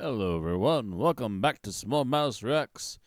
Hello everyone, welcome back to Small Mouse Rex.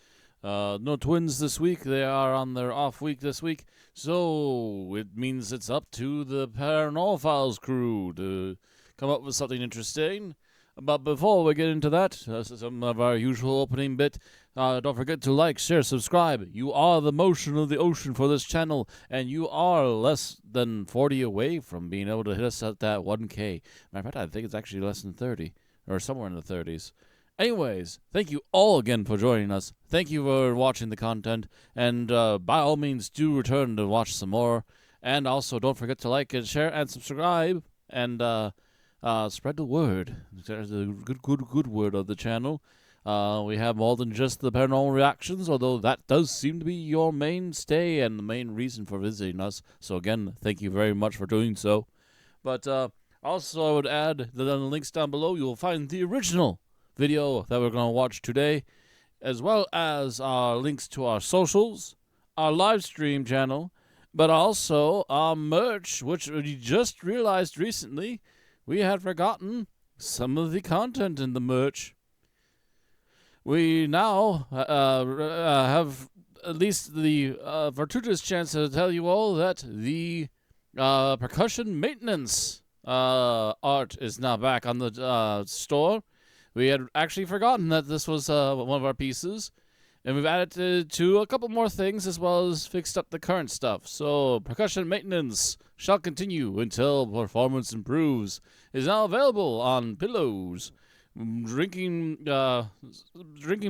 No twins this week, they are on their off week this week, so it means it's up to the Paranormal Files crew to come up with something interesting. But before we get into that, some of our usual opening bit, don't forget to like, share, subscribe. You are the motion of the ocean for this channel, and you are less than 40 away from being able to hit us at that 1K. Matter of fact, I think it's actually less than 30. Or somewhere in the 30s. Anyways, thank you all again for joining us. Thank you for watching the content. And by all means, do return to watch some more. And also, don't forget to like and share and subscribe. And spread the word. The good word of the channel. We have more than just the paranormal reactions, although that does seem to be your mainstay and the main reason for visiting us. So again, thank you very much for doing so. But also, I would add that on the links down below, you will find the original video that we're going to watch today, as well as links to our socials, our live stream channel, but also our merch, which we just realized recently we had forgotten some of the content in the merch. We now have at least the fortuitous chance to tell you all that the percussion maintenance art is now back on the store. We had actually forgotten that this was one of our pieces, and we've added to a couple more things as well as fixed up the current stuff. So percussion maintenance shall continue until performance improves. Is now available on pillows, drinking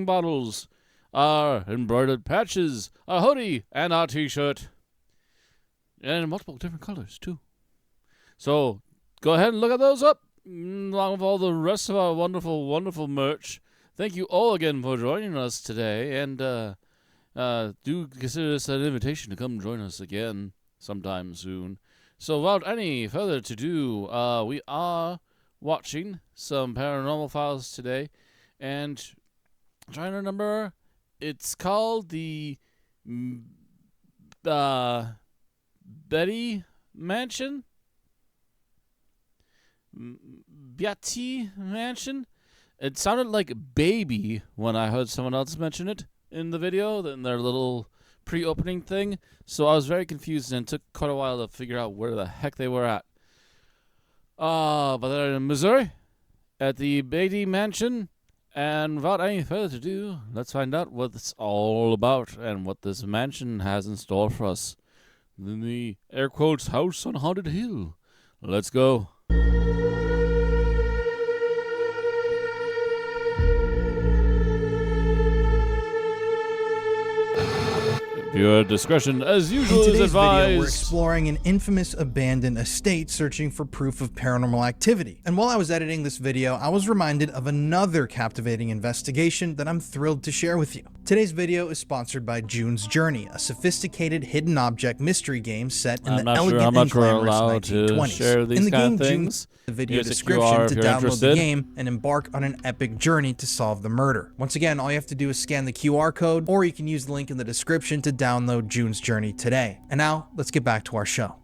bottles, our embroidered patches, our hoodie, and our t-shirt, and in multiple different colors too. So go ahead and look at those up, along with all the rest of our wonderful, wonderful merch. Thank you all again for joining us today, and do consider this an invitation to come join us again sometime soon. So without any further ado, we are watching some Paranormal Files today, and I'm trying to remember, it's called the Beattie Mansion? Beattie Mansion? It sounded like baby when I heard someone else mention it in the video, in their little pre-opening thing. So I was very confused, and it took quite a while to figure out where the heck they were at. But they're in Missouri, at the Beattie Mansion. And without any further ado, let's find out what it's all about and what this mansion has in store for us. In the air quotes house on Haunted Hill. Let's go. Your discretion, as usual, is advised. In today's video, we're exploring an infamous abandoned estate searching for proof of paranormal activity. And while I was editing this video, I was reminded of another captivating investigation that I'm thrilled to share with you. Today's video is sponsored by June's Journey, a sophisticated hidden object mystery game set in the elegant and glamorous 1920s. In the game, June, the video description to download the game and embark on an epic journey to solve the murder. Once again, all you have to do is scan the QR code, or you can use the link in the description to download June's Journey today. And now, let's get back to our show.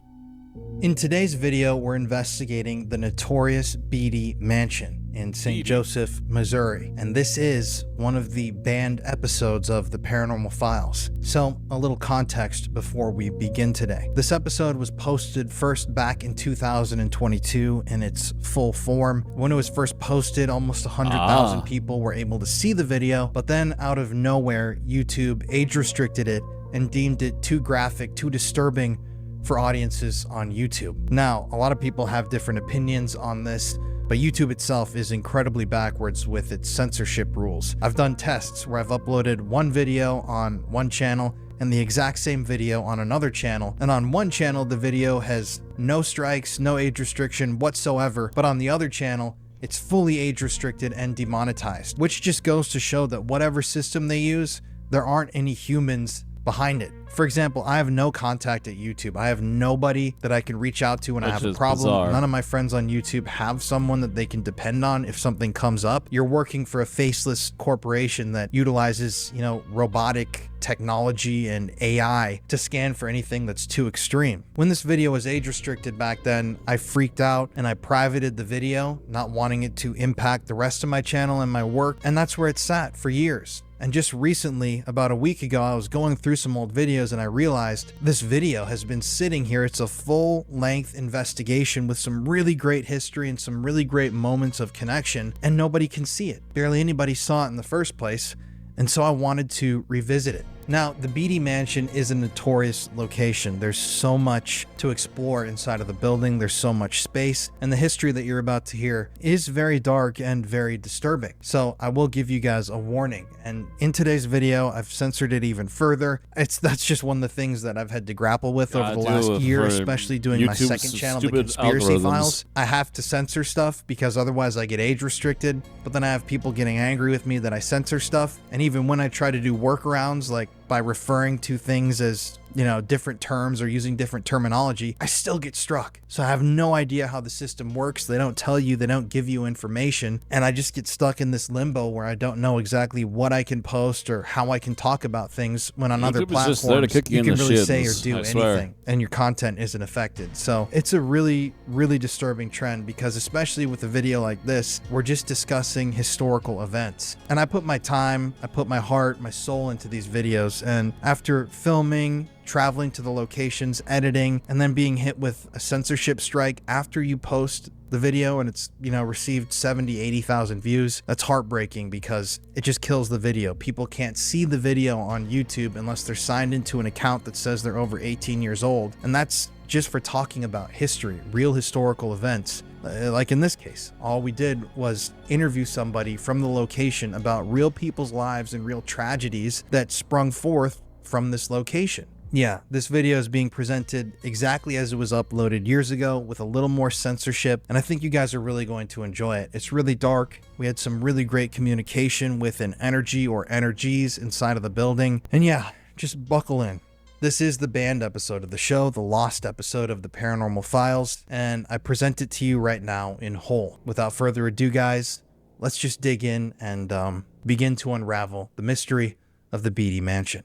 In today's video, we're investigating the notorious Beattie Mansion in St. Joseph, Missouri, and this is one of the banned episodes of the Paranormal Files. So, a little context before we begin today. This episode was posted first back in 2022 in its full form. When it was first posted, almost 100,000 people were able to see the video, but then out of nowhere, YouTube age restricted it and deemed it too graphic, too disturbing for audiences on YouTube. Now, a lot of people have different opinions on this, but YouTube itself is incredibly backwards with its censorship rules. I've done tests where I've uploaded one video on one channel and the exact same video on another channel, and on one channel the video has no strikes, no age restriction whatsoever, but on the other channel it's fully age restricted and demonetized, which just goes to show that whatever system they use, there aren't any humans behind it. For example, I have no contact at YouTube. I have nobody that I can reach out to when I have a problem. Bizarre. None of my friends on YouTube have someone that they can depend on if something comes up. You're working for a faceless corporation that utilizes, you know, robotic technology and AI to scan for anything that's too extreme. When this video was age restricted back then, I freaked out and I privated the video, not wanting it to impact the rest of my channel and my work, and that's where it sat for years. And just recently, about a week ago, I was going through some old videos and I realized this video has been sitting here. It's a full-length investigation with some really great history and some really great moments of connection, and nobody can see it. Barely anybody saw it in the first place, and so I wanted to revisit it. Now, the Beattie Mansion is a notorious location. There's so much to explore inside of the building. There's so much space, and the history that you're about to hear is very dark and very disturbing. So I will give you guys a warning. And in today's video, I've censored it even further. That's just one of the things that I've had to grapple with over the last year, especially doing my second channel, The Conspiracy Files. I have to censor stuff because otherwise I get age restricted, but then I have people getting angry with me that I censor stuff. And even when I try to do workarounds, like by referring to things as, you know, different terms or using different terminology, I still get struck. So I have no idea how the system works. They don't tell you, they don't give you information, and I just get stuck in this limbo where I don't know exactly what I can post or how I can talk about things when on other platforms you can really say or do anything and your content isn't affected. So it's a really, really disturbing trend because especially with a video like this, we're just discussing historical events. And I put my time, I put my heart, my soul into these videos, and after filming, traveling to the locations, editing, and then being hit with a censorship strike after you post the video and it's, you know, received 70, 80,000 views, that's heartbreaking because it just kills the video. People can't see the video on YouTube unless they're signed into an account that says they're over 18 years old. And that's just for talking about history, real historical events. Like in this case, all we did was interview somebody from the location about real people's lives and real tragedies that sprung forth from this location. Yeah, this video is being presented exactly as it was uploaded years ago with a little more censorship, and I think you guys are really going to enjoy it. It's really dark. We had some really great communication with an energy or energies inside of the building, and yeah, just buckle in. This is the banned episode of the show, the lost episode of the Paranormal Files, and I present it to you right now in whole. Without further ado, guys, let's just dig in and begin to unravel the mystery of the Beattie Mansion.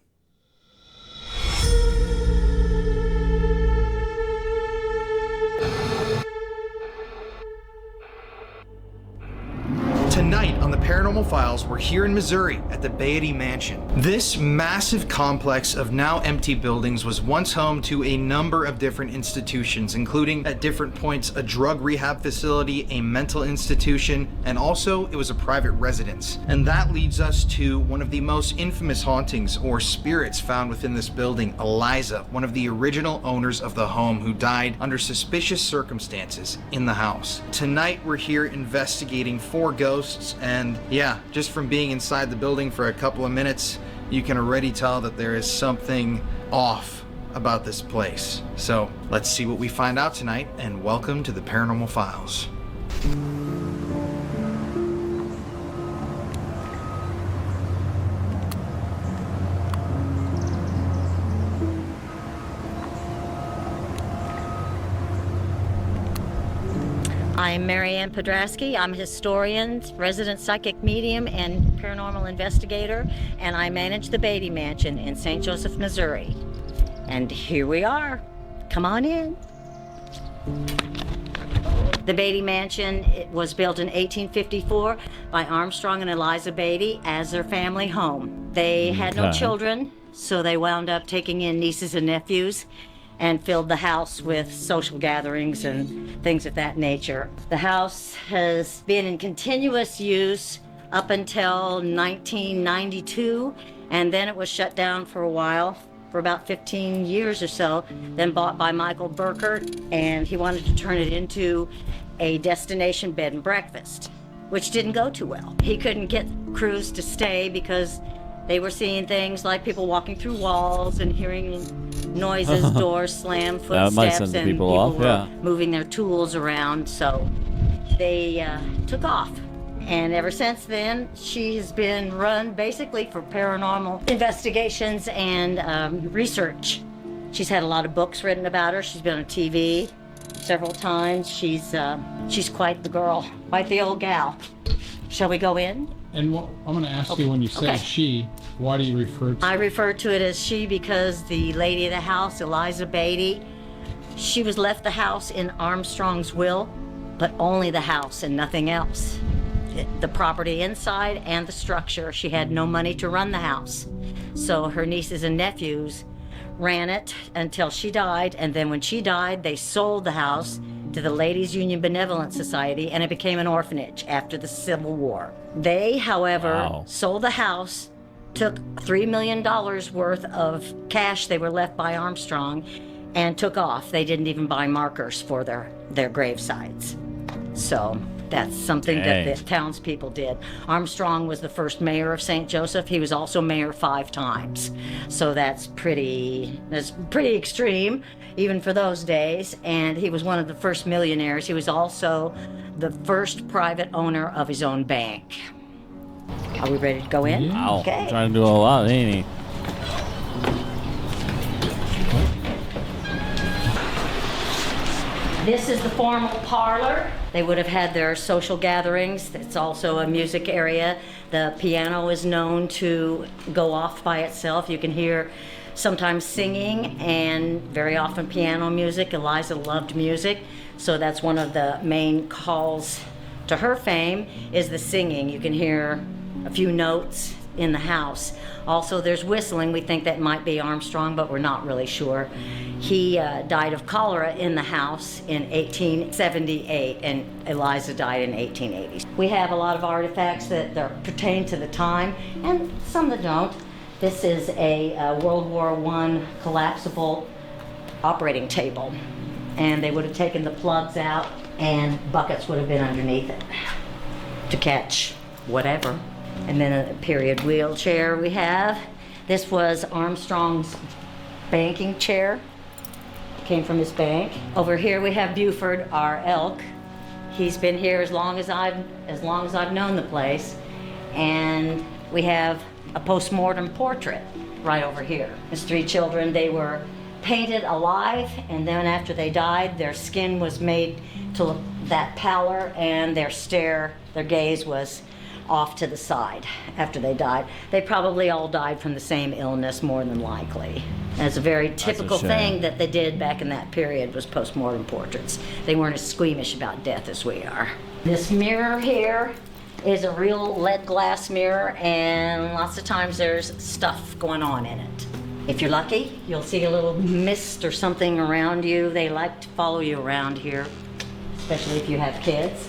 Tonight on the Paranormal Files, we're here in Missouri at the Beattie Mansion. This massive complex of now empty buildings was once home to a number of different institutions, including at different points a drug rehab facility, a mental institution, and also it was a private residence. And that leads us to one of the most infamous hauntings or spirits found within this building, Eliza, one of the original owners of the home who died under suspicious circumstances in the house. Tonight we're here investigating 4 ghosts, and yeah, just from being inside the building for a couple of minutes, you can already tell that there is something off about this place. So let's see what we find out tonight, and welcome to the Paranormal Files. I'm Marianne Podrasky. I'm a historian, resident psychic medium, and paranormal investigator, and I manage the Beattie Mansion in St. Joseph, Missouri. And here we are. Come on in. The Beattie Mansion, it was built in 1854 by Armstrong and Eliza Beattie as their family home. They had no children, so they wound up taking in nieces and nephews and filled the house with social gatherings and things of that nature. The house has been in continuous use up until 1992, and then it was shut down for a while, for about 15 years or so, then bought by Michael Burkert, and he wanted to turn it into a destination bed and breakfast, which didn't go too well. He couldn't get crews to stay because they were seeing things like people walking through walls and hearing noises, doors slam, footsteps, and people were moving their tools around. So they took off. And ever since then, she has been run basically for paranormal investigations and research. She's had a lot of books written about her. She's been on TV several times. She's quite the girl, quite the old gal. Shall we go in? And I'm going to ask you, when you say she, why do you refer to? I refer to it as she because the lady of the house, Eliza Beattie, she was left the house in Armstrong's will, but only the house and nothing else. The property inside and the structure. She had no money to run the house. So her nieces and nephews ran it until she died, and then when she died, they sold the house to the Ladies Union Benevolent Society, and it became an orphanage after the Civil War. They, however, sold the house, took $3 million worth of cash they were left by Armstrong, and took off. They didn't even buy markers for their grave sites. So that's something that the townspeople did. Armstrong was the first mayor of St. Joseph. He was also mayor 5 times. So that's pretty extreme, even for those days. And he was one of the first millionaires. He was also the first private owner of his own bank. Are we ready to go in? Wow. Okay. Trying to do a lot, ain't he? This is the formal parlor. They would have had their social gatherings. It's also a music area. The piano is known to go off by itself. You can hear sometimes singing and very often piano music. Eliza loved music, so that's one of the main calls to her fame is the singing. You can hear a few notes in the house. Also, there's whistling. We think that might be Armstrong, but we're not really sure. He died of cholera in the house in 1878, and Eliza died in 1880. We have a lot of artifacts that pertain to the time, and some that don't. This is a World War I collapsible operating table, and they would have taken the plugs out, and buckets would have been underneath it to catch whatever. And then a period wheelchair we have. This was Armstrong's banking chair. Came from his bank. Over here we have Buford, our elk. He's been here as long as I've known the place. And we have a post-mortem portrait right over here. His 3 children, they were painted alive, and then after they died, their skin was made to look that pallor, and their gaze was off to the side after they died. They probably all died from the same illness, more than likely. That's a very typical thing that they did back in that period, was post-mortem portraits. They weren't as squeamish about death as we are. This mirror here is a real lead glass mirror, and lots of times there's stuff going on in it. If you're lucky, you'll see a little mist or something around you. They like to follow you around here, especially if you have kids.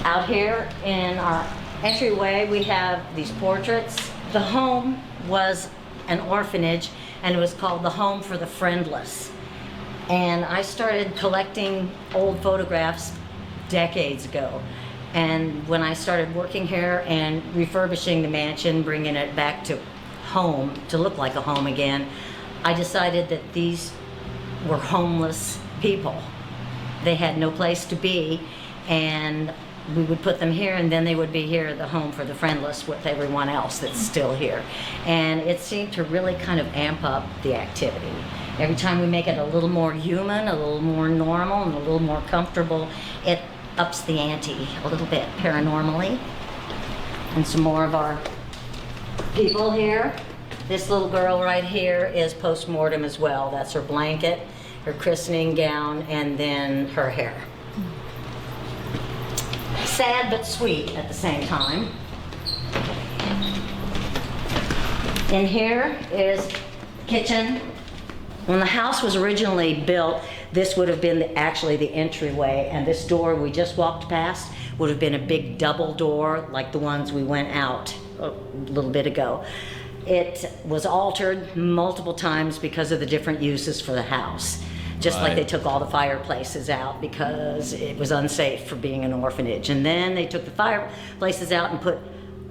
Out here in our entryway, we have these portraits. The home was an orphanage, and it was called the Home for the Friendless. And I started collecting old photographs decades ago. And when I started working here and refurbishing the mansion, bringing it back to home, to look like a home again, I decided that these were homeless people. They had no place to be, and we would put them here, and then they would be here at the Home for the Friendless with everyone else that's still here. And it seemed to really kind of amp up the activity. Every time we make it a little more human, a little more normal, and a little more comfortable, it ups the ante a little bit paranormally. And some more of our people here. This little girl right here is post-mortem as well. That's her blanket, her christening gown, and then her hair. Sad but sweet at the same time. In here is kitchen. When the house was originally built, this would have been actually the entryway, and this door we just walked past would have been a big double door like the ones we went out a little bit ago. It was altered multiple times because of the different uses for the house. Just like they took all the fireplaces out because it was unsafe for being an orphanage. And then they took the fireplaces out and put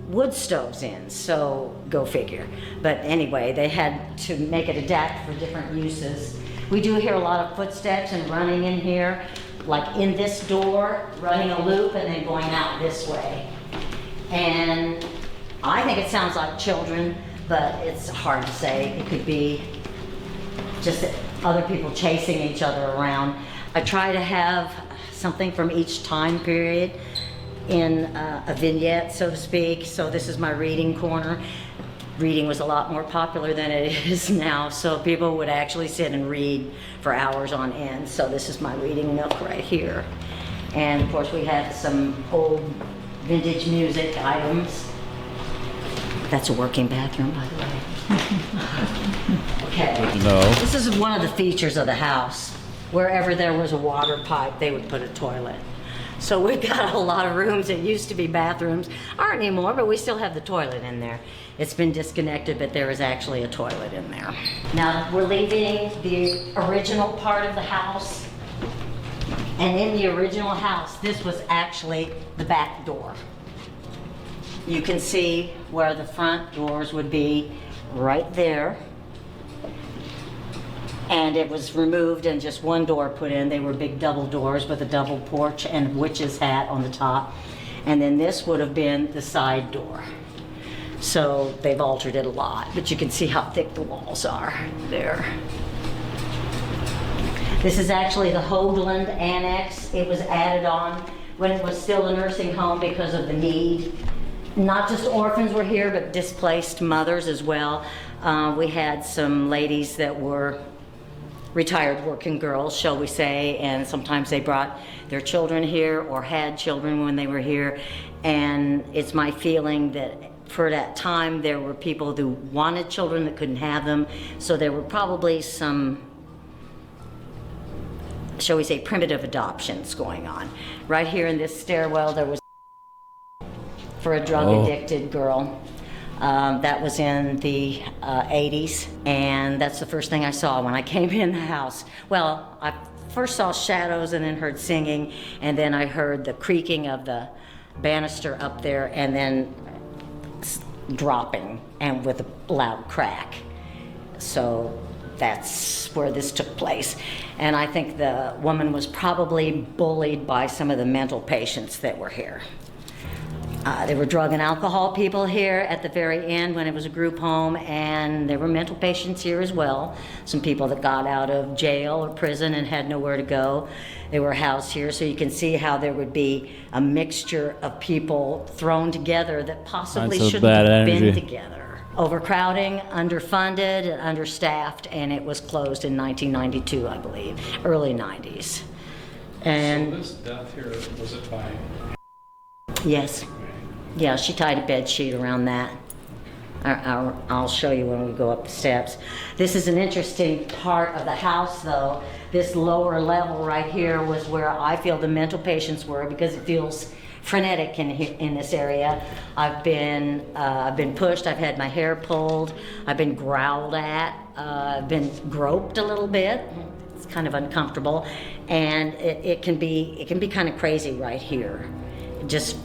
wood stoves in, so go figure. But anyway, they had to make it adapt for different uses. We do hear a lot of footsteps and running in here. like in this door, running a loop and then going out this way. And I think it sounds like children, but it's hard to say. It could be just other people chasing each other around. I try to have something from each time period in a vignette, so to speak. So this is my reading corner. Reading was a lot more popular than it is now, so people would actually sit and read for hours on end. So this is my reading nook right here. And of course we have some old vintage music items. That's a working bathroom, by the way. Okay. No. This is one of the features of the house. Wherever there was a water pipe, they would put a toilet. So we've got a lot of rooms that used to be bathrooms, aren't anymore, but we still have the toilet in there. It's been disconnected, but there is actually a toilet in there. Now we're leaving the original part of the house. And in the original house, this was actually the back door. You can see where the front doors would be right there. And it was removed and just one door put in. They were big double doors with a double porch and witch's hat on the top. And then this would have been the side door. So they've altered it a lot, but you can see how thick the walls are there. This is actually the Hoagland Annex. It was added on when it was still a nursing home because of the need. Not just orphans were here, but displaced mothers as well. We had some ladies that were retired working girls, shall we say, and sometimes they brought their children here or had children when they were here. And it's my feeling that for that time there were people who wanted children that couldn't have them, so there were probably some, shall we say, primitive adoptions going on. Right here in this stairwell there was for a drug-addicted girl. That was in the 80s, and that's the first thing I saw when I came in the house. Well, I first saw shadows and then heard singing, and then I heard the creaking of the banister up there, and then dropping, and with a loud crack. So that's where this took place. And I think the woman was probably bullied by some of the mental patients that were here. There were drug and alcohol people here at the very end when it was a group home, and there were mental patients here as well. Some people that got out of jail or prison and had nowhere to go. They were housed here, so you can see how there would be a mixture of people thrown together that possibly shouldn't have been together. Overcrowding, underfunded, and understaffed, and it was closed in 1992, I believe, early 90s. And so this death here, was it by? Yes. Yeah, she tied a bed sheet around that. I'll show you when we go up the steps. This is an interesting part of the house, though. This lower level right here was where I feel the mental patients were, because it feels frenetic in this area. I've been pushed. I've had my hair pulled. I've been growled at. I've been groped a little bit. It's kind of uncomfortable, and it can be kind of crazy right here. Just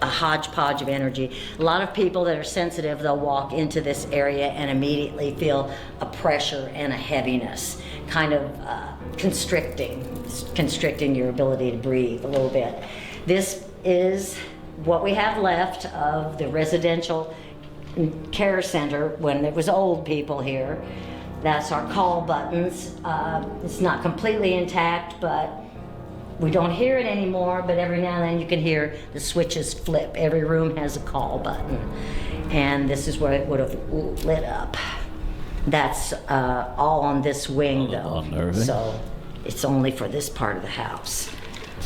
a hodgepodge of energy. A lot of people that are sensitive, they'll walk into this area and immediately feel a pressure and a heaviness, kind of constricting your ability to breathe a little bit. This is what we have left of the residential care center when there was old people here. That's our call buttons. It's not completely intact, but we don't hear it anymore, but every now and then you can hear the switches flip. Every room has a call button, and this is where it would have lit up. That's all on this wing, though, so it's only for this part of the house.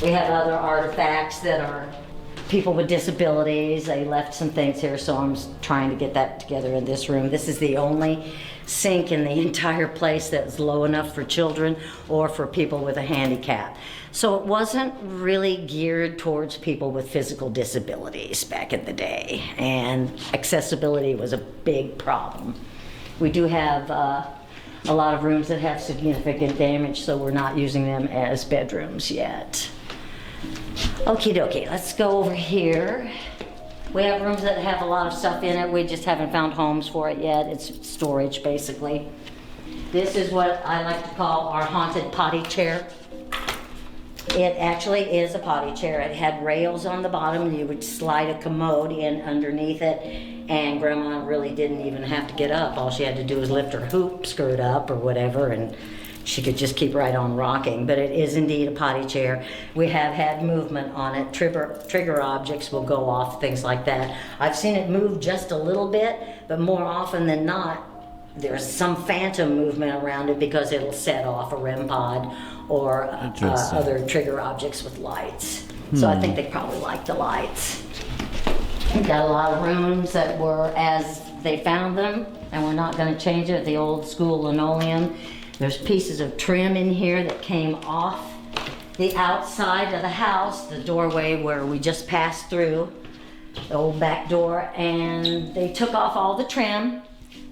We have other artifacts that are people with disabilities. They left some things here, so I'm trying to get that together in this room. This is the only sink in the entire place that's low enough for children or for people with a handicap. So it wasn't really geared towards people with physical disabilities back in the day, and accessibility was a big problem. We do have a lot of rooms that have significant damage, so we're not using them as bedrooms yet. Okie dokie, let's go over here. We have rooms that have a lot of stuff in it. We just haven't found homes for it yet. It's storage, basically. This is what I like to call our haunted potty chair. It actually is a potty chair. It had rails on the bottom, and you would slide a commode in underneath it, and Grandma really didn't even have to get up. All she had to do was lift her hoop skirt up or whatever, and she could just keep right on rocking. But it is indeed a potty chair. We have had movement on it. Trigger objects will go off, things like that. I've seen it move just a little bit, but more often than not, there's some phantom movement around it because it'll set off a REM pod or other trigger objects with lights. So I think they probably like the lights. We've got a lot of rooms that were as they found them, and we're not going to change it. The old school linoleum. There's pieces of trim in here that came off the outside of the house, the doorway where we just passed through, the old back door, and they took off all the trim,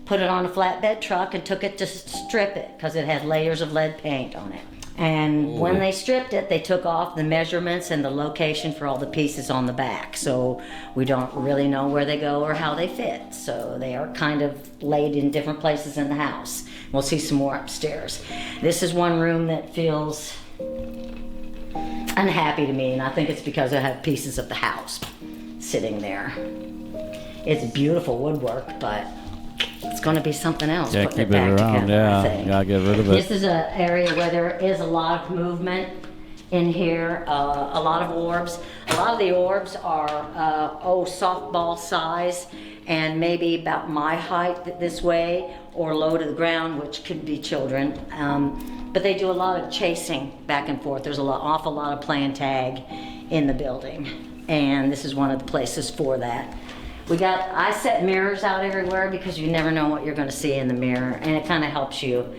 put it on a flatbed truck, and took it to strip it because it had layers of lead paint on it. And when they stripped it, they took off the measurements and the location for all the pieces on the back. So we don't really know where they go or how they fit. So they are kind of laid in different places in the house. We'll see some more upstairs. This is one room that feels unhappy to me, and I think it's because I have pieces of the house sitting there. It's beautiful woodwork, but it's going to be something else. Yeah, putting keep it back around. together, I Yeah, think. gotta get rid of it. This is an area where there is a lot of movement in here, a lot of orbs. A lot of the orbs are, softball size and maybe about my height this way or low to the ground, which could be children. But they do a lot of chasing back and forth. There's awful lot of playing tag in the building, and this is one of the places for that. I set mirrors out everywhere because you never know what you're going to see in the mirror, and it kind of helps you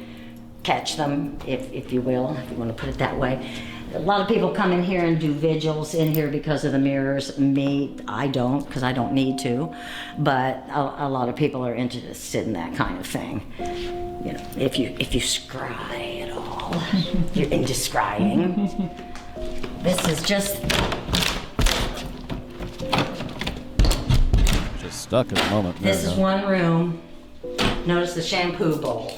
catch them, if you will, if you want to put it that way. A lot of people come in here and do vigils in here because of the mirrors. Me, I don't, because I don't need to, but a lot of people are interested in that kind of thing. You know, if you scry at all, you're into scrying. This is just Stuck at the moment. This is one room. Notice the shampoo bowl.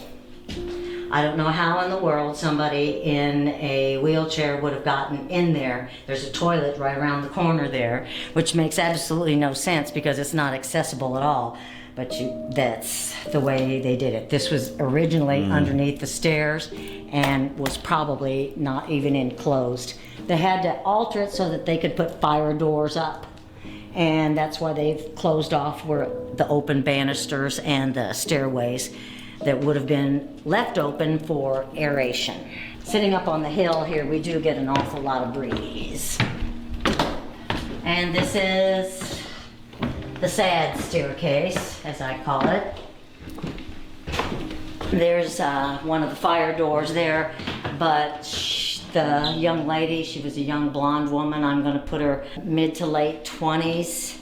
I don't know how in the world somebody in a wheelchair would have gotten in there. There's a toilet right around the corner there, which makes absolutely no sense because it's not accessible at all. But that's the way they did it. This was originally underneath the stairs and was probably not even enclosed. They had to alter it so that they could put fire doors up. And that's why they've closed off where the open banisters and the stairways that would have been left open for aeration. Sitting up on the hill here, we do get an awful lot of breeze. And this is the sad staircase, as I call it. There's one of the fire doors there, but the young lady, she was a young blonde woman. I'm going to put her mid to late 20s.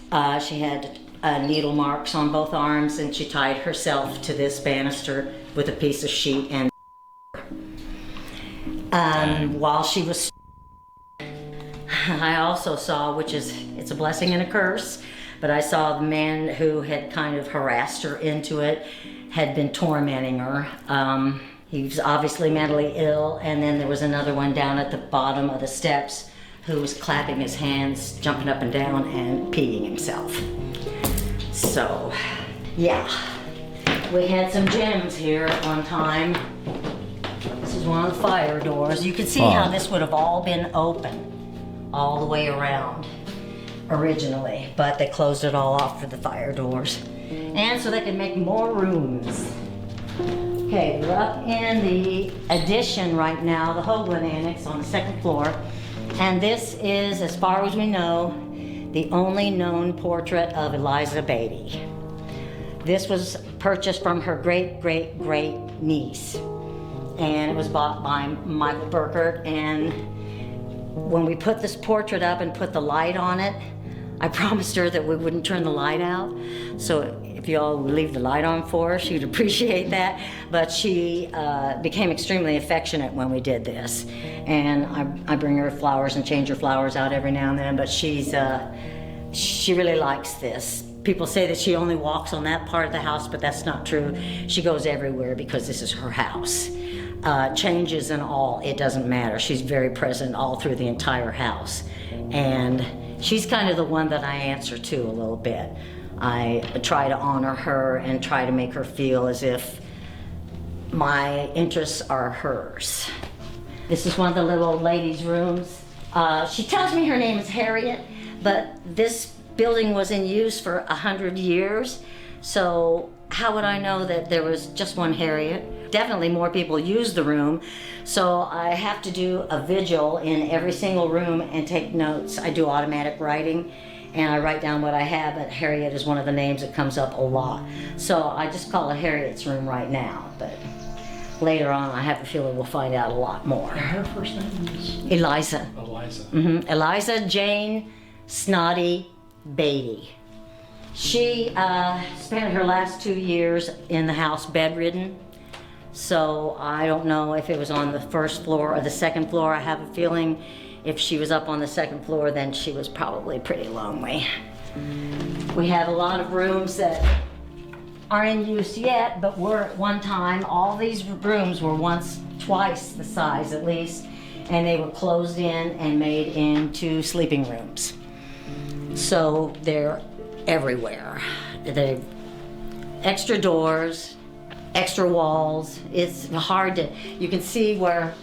She had needle marks on both arms, and she tied herself to this banister with a piece of sheet. And while she was, I also saw, which is, it's a blessing and a curse, but I saw the man who had kind of harassed her into it had been tormenting her. He was obviously mentally ill, and then there was another one down at the bottom of the steps who was clapping his hands, jumping up and down, and peeing himself. So, yeah. We had some gems here at one time. This is one of the fire doors. You can see how this would have all been open all the way around originally, but they closed it all off for the fire doors. And so they could make more rooms. Okay, we're up in the addition right now, the Hoagland Annex on the second floor. And this is, as far as we know, the only known portrait of Eliza Beattie. This was purchased from her great-great-great niece. And it was bought by Michael Burkert. And when we put this portrait up and put the light on it, I promised her that we wouldn't turn the light out. So if you all would leave the light on for her, she'd appreciate that. But she became extremely affectionate when we did this. And I bring her flowers and change her flowers out every now and then, but she really likes this. People say that she only walks on that part of the house, but that's not true. She goes everywhere because this is her house. changes and all, it doesn't matter. She's very present all through the entire house. And she's kind of the one that I answer to a little bit. I try to honor her and try to make her feel as if my interests are hers. This is one of the little old lady's rooms. She tells me her name is Harriet, but this building was in use for 100 years. So how would I know that there was just one Harriet? Definitely more people use the room. So I have to do a vigil in every single room and take notes. I do automatic writing and I write down what I have, but Harriet is one of the names that comes up a lot. So I just call it Harriet's room right now, but later on I have a feeling we'll find out a lot more. And her first name is? Eliza. Eliza. Eliza Jane Snotty Beattie. She spent her last 2 years in the house bedridden. So I don't know if it was on the first floor or the second floor. I have a feeling if she was up on the second floor, then she was probably pretty lonely. We have a lot of rooms that aren't in use yet, but were at one time. All these rooms were once twice the size at least, and they were closed in and made into sleeping rooms. So they're everywhere. They're extra doors, extra walls. It's hard to, you can see where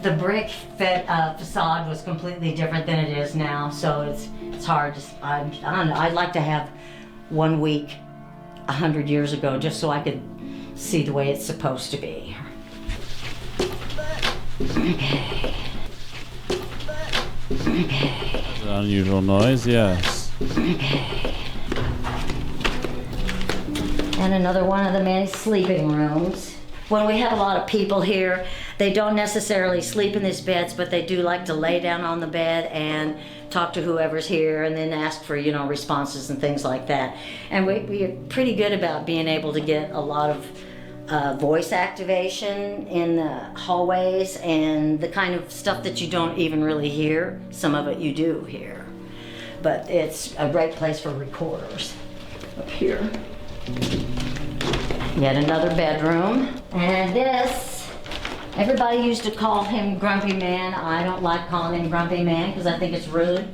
the brick facade was completely different than it is now, so it's hard to, I don't know, I'd like to have 1 week 100 years ago just so I could see the way it's supposed to be. Okay. Okay. An unusual noise, yes. Okay. And another one of the many sleeping rooms. When we have a lot of people here, they don't necessarily sleep in these beds, but they do like to lay down on the bed and talk to whoever's here and then ask for, you know, responses and things like that. And we're pretty good about being able to get a lot of voice activation in the hallways and the kind of stuff that you don't even really hear. Some of it you do hear. But it's a great place for recorders up here. Yet another bedroom. And this, everybody used to call him Grumpy Man. I don't like calling him Grumpy Man because I think it's rude.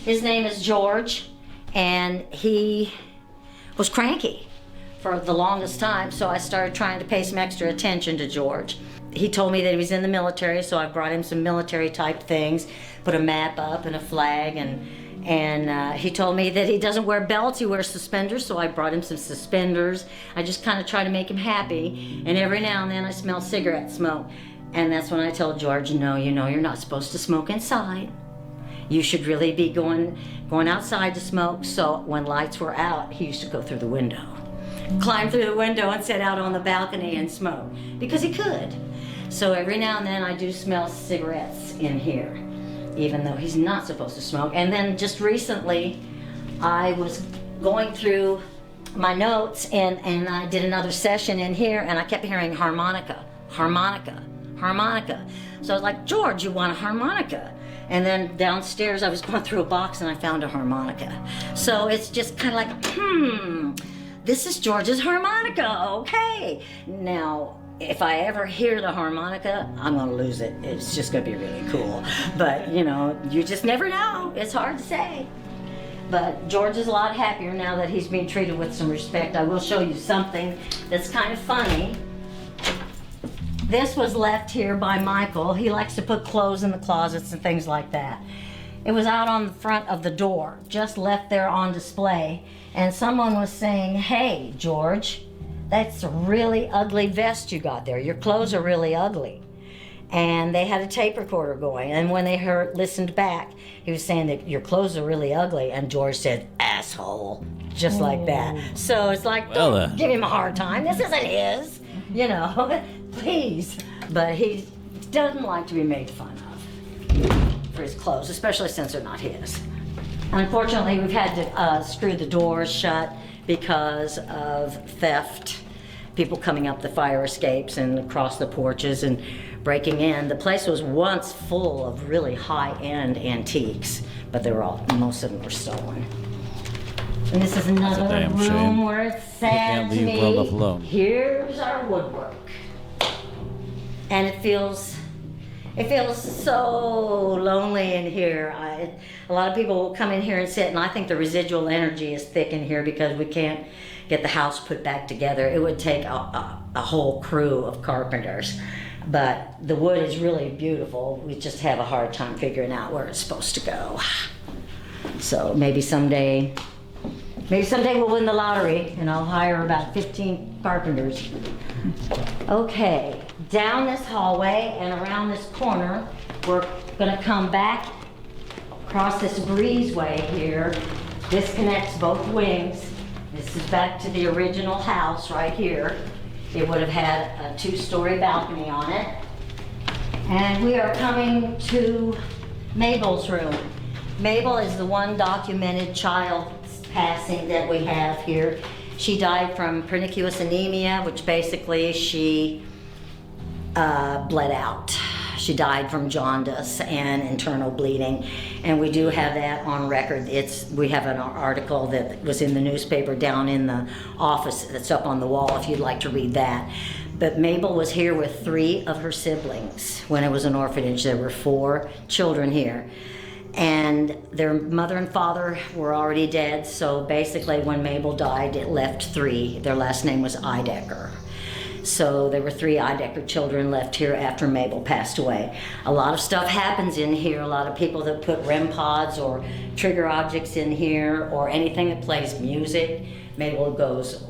His name is George, and he was cranky for the longest time, so I started trying to pay some extra attention to George. He told me that he was in the military, so I brought him some military type things, put a map up and a flag, and he told me that he doesn't wear belts, he wears suspenders, so I brought him some suspenders. I just kind of try to make him happy, and every now and then I smell cigarette smoke. And that's when I told George, no, you know, you're not supposed to smoke inside. You should really be going outside to smoke. So when lights were out, he used to go through the window. Climb through the window and sit out on the balcony and smoke, because he could. So every now and then I do smell cigarettes in here, even though he's not supposed to smoke. And then just recently, I was going through my notes and I did another session in here and I kept hearing harmonica, harmonica, harmonica. So I was like, George, you want a harmonica? And then downstairs I was going through a box and I found a harmonica. So it's just kind of like, this is George's harmonica, okay. Now, if I ever hear the harmonica, I'm gonna lose it. It's just gonna be really cool. But you know, you just never know. It's hard to say. But George is a lot happier now that he's being treated with some respect. I will show you something that's kind of funny. This was left here by Michael. He likes to put clothes in the closets and things like that. It was out on the front of the door, just left there on display. And someone was saying, hey, George, that's a really ugly vest you got there. Your clothes are really ugly. And they had a tape recorder going. And when they listened back, he was saying that your clothes are really ugly. And George said, asshole, just like that. So it's like, don't give him a hard time. This isn't his, you know, please. But he doesn't like to be made fun of for his clothes, especially since they're not his. Unfortunately, we've had to screw the doors shut because of theft, people coming up the fire escapes and across the porches and breaking in. The place was once full of really high-end antiques, but most of them were stolen. And this is another room shame. where it's sad to leave well enough me. alone. Here's our woodwork. and it feels so lonely in here. A lot of people will come in here and sit, and I think the residual energy is thick in here because we can't get the house put back together. It would take a whole crew of carpenters. But the wood is really beautiful. We just have a hard time figuring out where it's supposed to go. So maybe someday we'll win the lottery and I'll hire about 15 carpenters. Okay, down this hallway and around this corner, we're gonna come back across this breezeway here. This connects both wings. This is back to the original house right here. It would have had a 2-story balcony on it. And we are coming to Mabel's room. Mabel is the one documented child passing that we have here. She died from pernicious anemia, which basically she bled out. She died from jaundice and internal bleeding, and we do have that on record. We have an article that was in the newspaper down in the office that's up on the wall if you'd like to read that. But Mabel was here with 3 of her siblings when it was an orphanage. There were 4 children here, and their mother and father were already dead, so basically when Mabel died, it left 3. Their last name was Idecker. So there were 3 Idecker children left here after Mabel passed away. A lot of stuff happens in here. A lot of people that put REM pods or trigger objects in here or anything that plays music. Mabel goes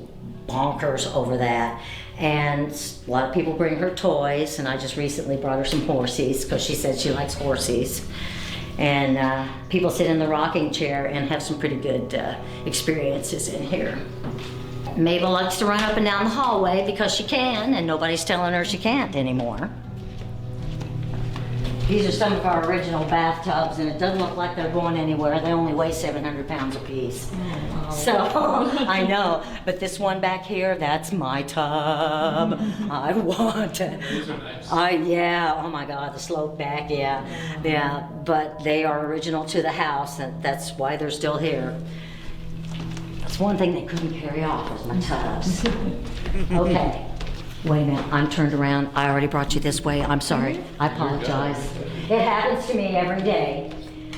bonkers over that. And a lot of people bring her toys, and I just recently brought her some horsies because she said she likes horsies. And people sit in the rocking chair and have some pretty good experiences in here. Mabel likes to run up and down the hallway because she can, and nobody's telling her she can't anymore. These are some of our original bathtubs, and it doesn't look like they're going anywhere. They only weigh 700 pounds apiece. Oh. So, I know, but this one back here, that's my tub. I want it. These are nice. Yeah, oh my God, the slope back, yeah. But they are original to the house, and that's why they're still here. That's one thing they couldn't carry off was my tubs. Okay, wait a minute, I'm turned around. I already brought you this way. I'm sorry, I apologize. It happens to me every day.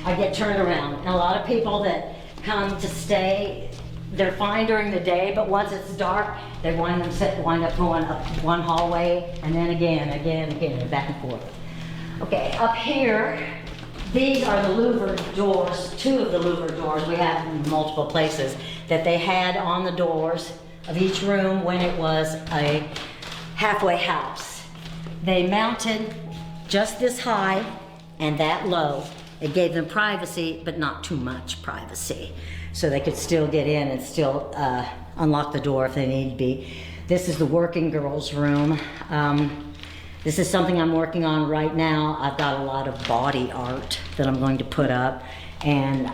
I get turned around. And a lot of people that come to stay, they're fine during the day, but once it's dark, they wind up going up one hallway and then again, back and forth. Okay, up here, these are the louver doors, 2 of the louver doors we have in multiple places that they had on the doors of each room when it was a halfway house. They mounted just this high and that low. It gave them privacy, but not too much privacy. So they could still get in and still unlock the door if they need to be. This is the working girls' room. This is something I'm working on right now. I've got a lot of body art that I'm going to put up and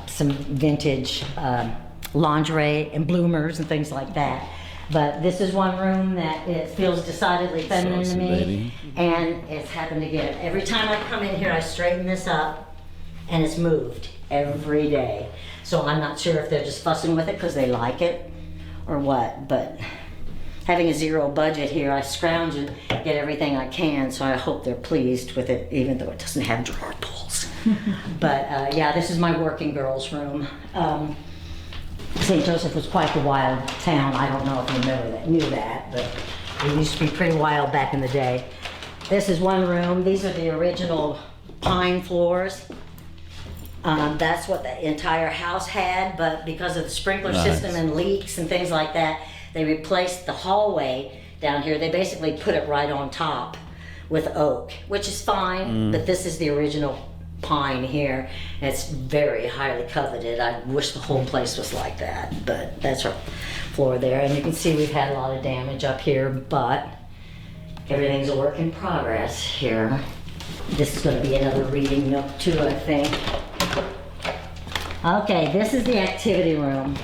some vintage lingerie and bloomers and things like that. But this is one room that it feels decidedly feminine to me, baby. and it's happened again. Every time I come in here, I straighten this up, and it's moved every day. So I'm not sure if they're just fussing with it because they like it or what, but having a 0 budget here, I scrounge and get everything I can, so I hope they're pleased with it, even though it doesn't have drawer pulls. But yeah, this is my working girls' room. St. Joseph was quite the wild town. I don't know if you knew that, but it used to be pretty wild back in the day. This is one room. These are the original pine floors. That's what the entire house had, but because of the sprinkler system and leaks and things like that, they replaced the hallway down here. They basically put it right on top with oak, which is fine, but this is the original pine here. It's very highly coveted. I wish the whole place was like that, but that's our floor there. And you can see we've had a lot of damage up here, but everything's a work in progress here. This is going to be another reading nook too, I think. Okay, this is the activity room.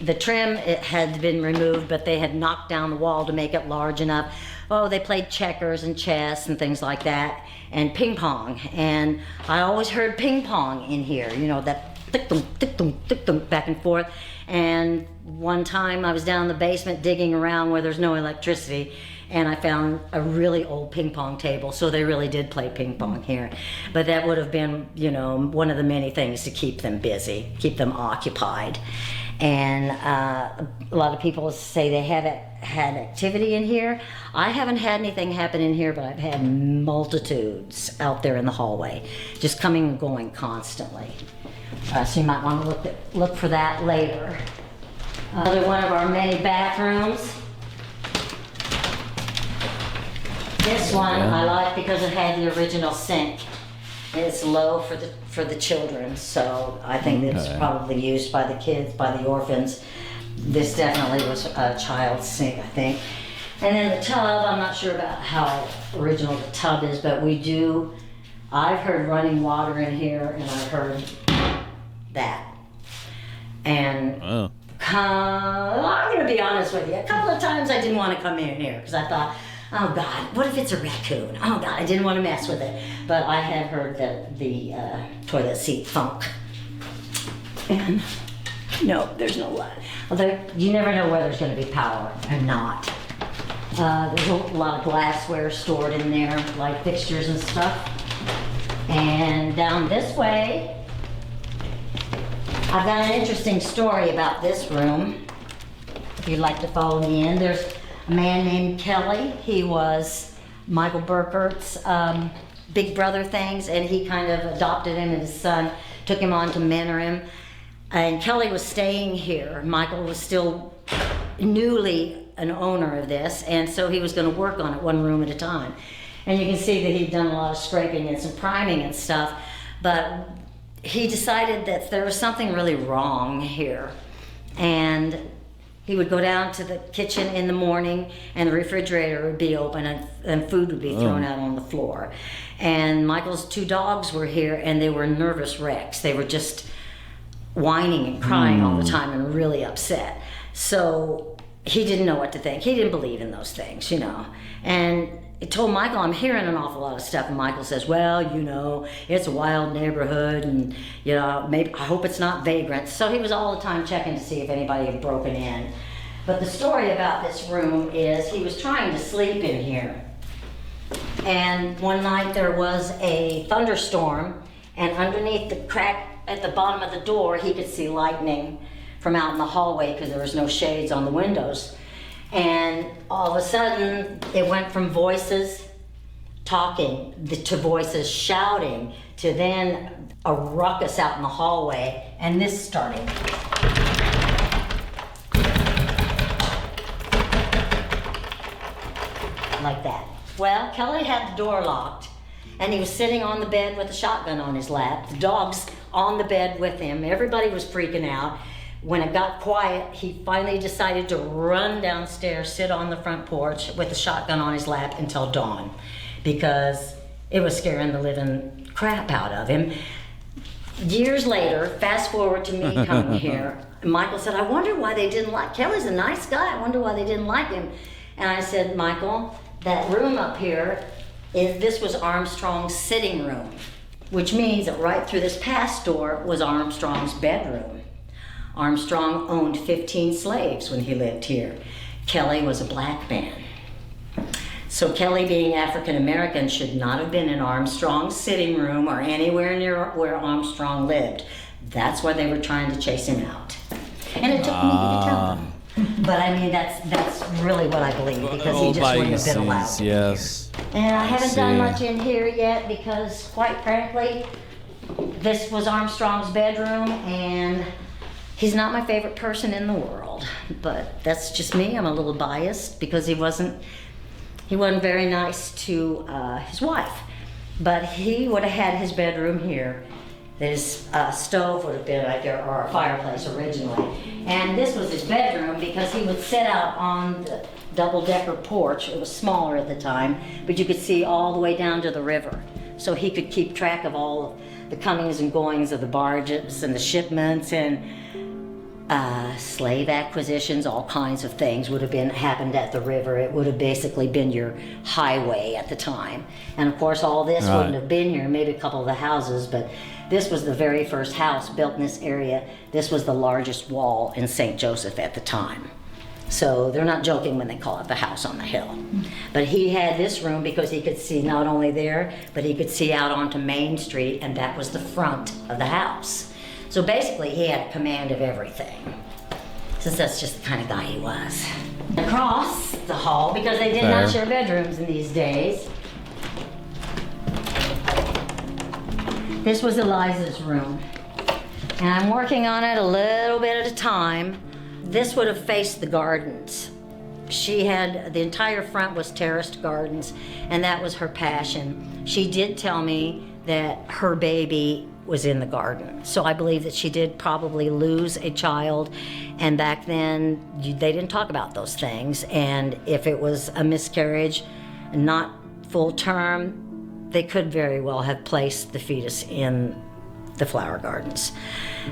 The trim, it had been removed, but they had knocked down the wall to make it large enough. Oh, they played checkers and chess and things like that, and ping pong. And I always heard ping pong in here, you know, that tick-dum, back and forth. And one time I was down in the basement digging around where there's no electricity, and I found a really old ping pong table, so they really did play ping pong here. But that would have been, you know, one of the many things to keep them busy, keep them occupied. And a lot of people say they haven't had activity in here. I haven't had anything happen in here, but I've had multitudes out there in the hallway, just coming and going constantly. So you might want to look for that later. Another one of our many bathrooms. This one I like because it had the original sink. It's low for the children, so I think it's probably used by the kids, by the orphans. This definitely was a child's sink, I think. And then the tub, I'm not sure about how original the tub is, but I've heard running water in here, and I've heard that. And I'm going to be honest with you, a couple of times I didn't want to come in here because I thought, oh God, what if it's a raccoon? Oh God, I didn't want to mess with it. But I had heard the toilet seat funk. And no, there's no light. Although you never know whether there's going to be power or not. There's a lot of glassware stored in there, light fixtures and stuff. And down this way, I've got an interesting story about this room. If you'd like to follow me in, there's a man named Kelly. He was Michael Burkert's big brother things, and he kind of adopted him, and his son took him on to mentor him. And Kelly was staying here. Michael was still newly an owner of this, and so he was going to work on it one room at a time. And you can see that he'd done a lot of scraping and some priming and stuff, but he decided that there was something really wrong here. And he would go down to the kitchen in the morning, and the refrigerator would be open, and food would be thrown out on the floor. And Michael's 2 dogs were here, and they were nervous wrecks. They were just whining and crying all the time and really upset. So he didn't know what to think. He didn't believe in those things, you know. And he told Michael, I'm hearing an awful lot of stuff. And Michael says, well, you know, it's a wild neighborhood, and, you know, maybe I hope it's not vagrants. So he was all the time checking to see if anybody had broken in. But the story about this room is he was trying to sleep in here. And one night there was a thunderstorm, and underneath the crack at the bottom of the door, he could see lightning from out in the hallway because there was no shades on the windows. And all of a sudden, it went from voices talking to voices shouting to then a ruckus out in the hallway, and this started. Like that. Well, Kelly had the door locked, and he was sitting on the bed with a shotgun on his lap. The dogs on the bed with him. Everybody was freaking out. When it got quiet, he finally decided to run downstairs, sit on the front porch with a shotgun on his lap until dawn, because it was scaring the living crap out of him. Years later, fast forward to me coming here, Michael said, I wonder why they didn't like, Kelly's a nice guy, I wonder why they didn't like him. And I said, Michael, that room up here, this was Armstrong's sitting room, which means that right through this past door was Armstrong's bedroom. Armstrong owned 15 slaves when he lived here. Kelly was a black man. So Kelly, being African American, should not have been in Armstrong's sitting room or anywhere near where Armstrong lived. That's why they were trying to chase him out. And it took me to tell them. But I mean, that's really what I believe, because he just wouldn't have been allowed. Yes. And I haven't done much in here yet because, quite frankly, this was Armstrong's bedroom, and he's not my favorite person in the world. But that's just me. I'm a little biased because he wasn't very nice to his wife. But he would have had his bedroom here. His stove would have been right there, or a fireplace originally. And this was his bedroom because he would sit out on the double-decker porch. It was smaller at the time, but you could see all the way down to the river. So he could keep track of all of the comings and goings of the barges and the shipments and slave acquisitions, all kinds of things would have happened at the river. It would have basically been your highway at the time. And of course, all this wouldn't have been here, maybe a couple of the houses, but this was the very first house built in this area. This was the largest wall in St. Joseph at the time. So they're not joking when they call it the house on the hill. But he had this room because he could see not only there, but he could see out onto Main Street, and that was the front of the house. So basically he had command of everything, since that's just the kind of guy he was. Across the hall, because they did not share bedrooms in these days, this was Eliza's room. And I'm working on it a little bit at a time. This would have faced the gardens. She had, the entire front was terraced gardens, and that was her passion. She did tell me that her baby was in the garden. So I believe that she did probably lose a child, and back then they didn't talk about those things. And if it was a miscarriage, not full term, they could very well have placed the fetus in the flower gardens.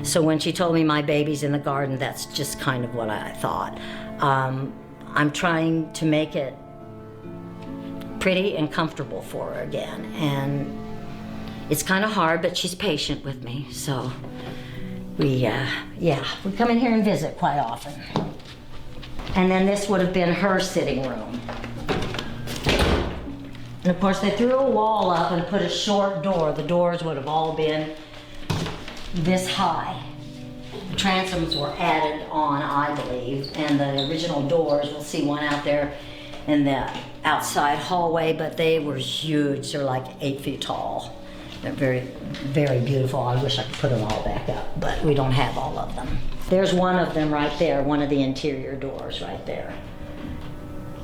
So when she told me my baby's in the garden, that's just kind of what I thought. I'm trying to make it pretty and comfortable for her again. And it's kind of hard, but she's patient with me. So we come in here and visit quite often. And then this would have been her sitting room. And of course they threw a wall up and put a short door. The doors would have all been this high. The transoms were added on, I believe, and the original doors, we'll see one out there in the outside hallway, but they were huge. They're like 8 feet tall. They're very, very beautiful. I wish I could put them all back up, but we don't have all of them. There's one of them right there, one of the interior doors right there.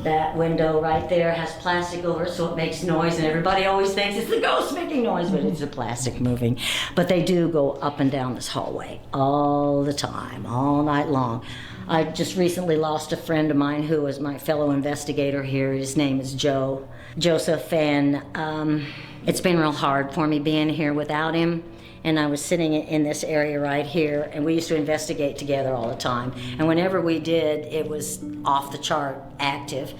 That window right there has plastic over it, so it makes noise, and everybody always thinks it's the ghost making noise, but it's the plastic moving. But they do go up and down this hallway all the time, all night long. I just recently lost a friend of mine who was my fellow investigator here. His name is Joseph, and it's been real hard for me being here without him. And I was sitting in this area right here, and we used to investigate together all the time. And whenever we did, it was off the chart active.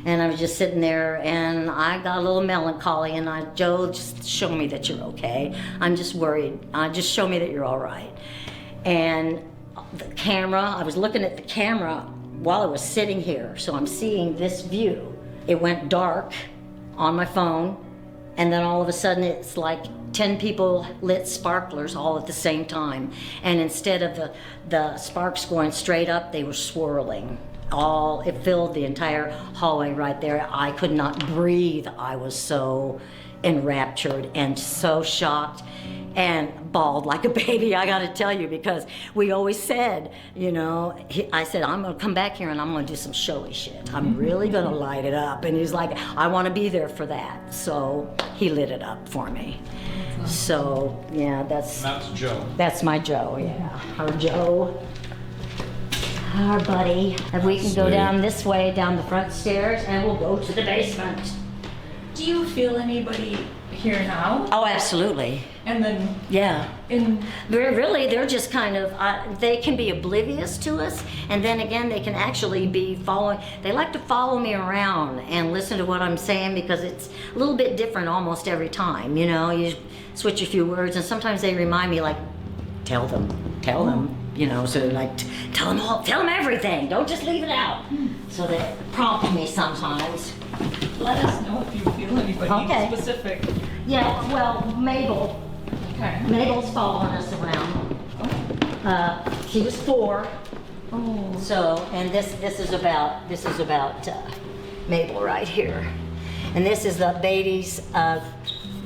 And I was just sitting there, and I got a little melancholy, and Joe, just show me that you're okay. I'm just worried. Just show me that you're all right. And the camera, I was looking at the camera while I was sitting here, so I'm seeing this view. It went dark on my phone, and then all of a sudden it's like 10 people lit sparklers all at the same time. And instead of the sparks going straight up, they were swirling. It filled the entire hallway right there. I could not breathe. I was so enraptured and so shocked and bawled like a baby, I gotta tell you, because we always said, I said, I'm gonna come back here and I'm gonna do some showy shit. I'm really gonna light it up. And he's like, I wanna be there for that. So he lit it up for me. So, yeah, that's Joe. That's my Joe, yeah. Our Joe, our buddy. And we can go down this way, down the front stairs, and we'll go to the basement. Do you feel anybody here now? Oh, absolutely. And then, yeah. They're just kind of, they can be oblivious to us, and then again, they can actually be following. They like to follow me around and listen to what I'm saying, because it's a little bit different almost every time. You switch a few words, and sometimes they remind me, like, tell them, so like, tell them everything. Don't just leave it out. So they prompt me sometimes. let us know if you feel anybody specific. Yeah, well, Mabel. Okay. Mabel's following us around. She was 4. Oh. So, and this is about Mabel right here, and this is the Beattie's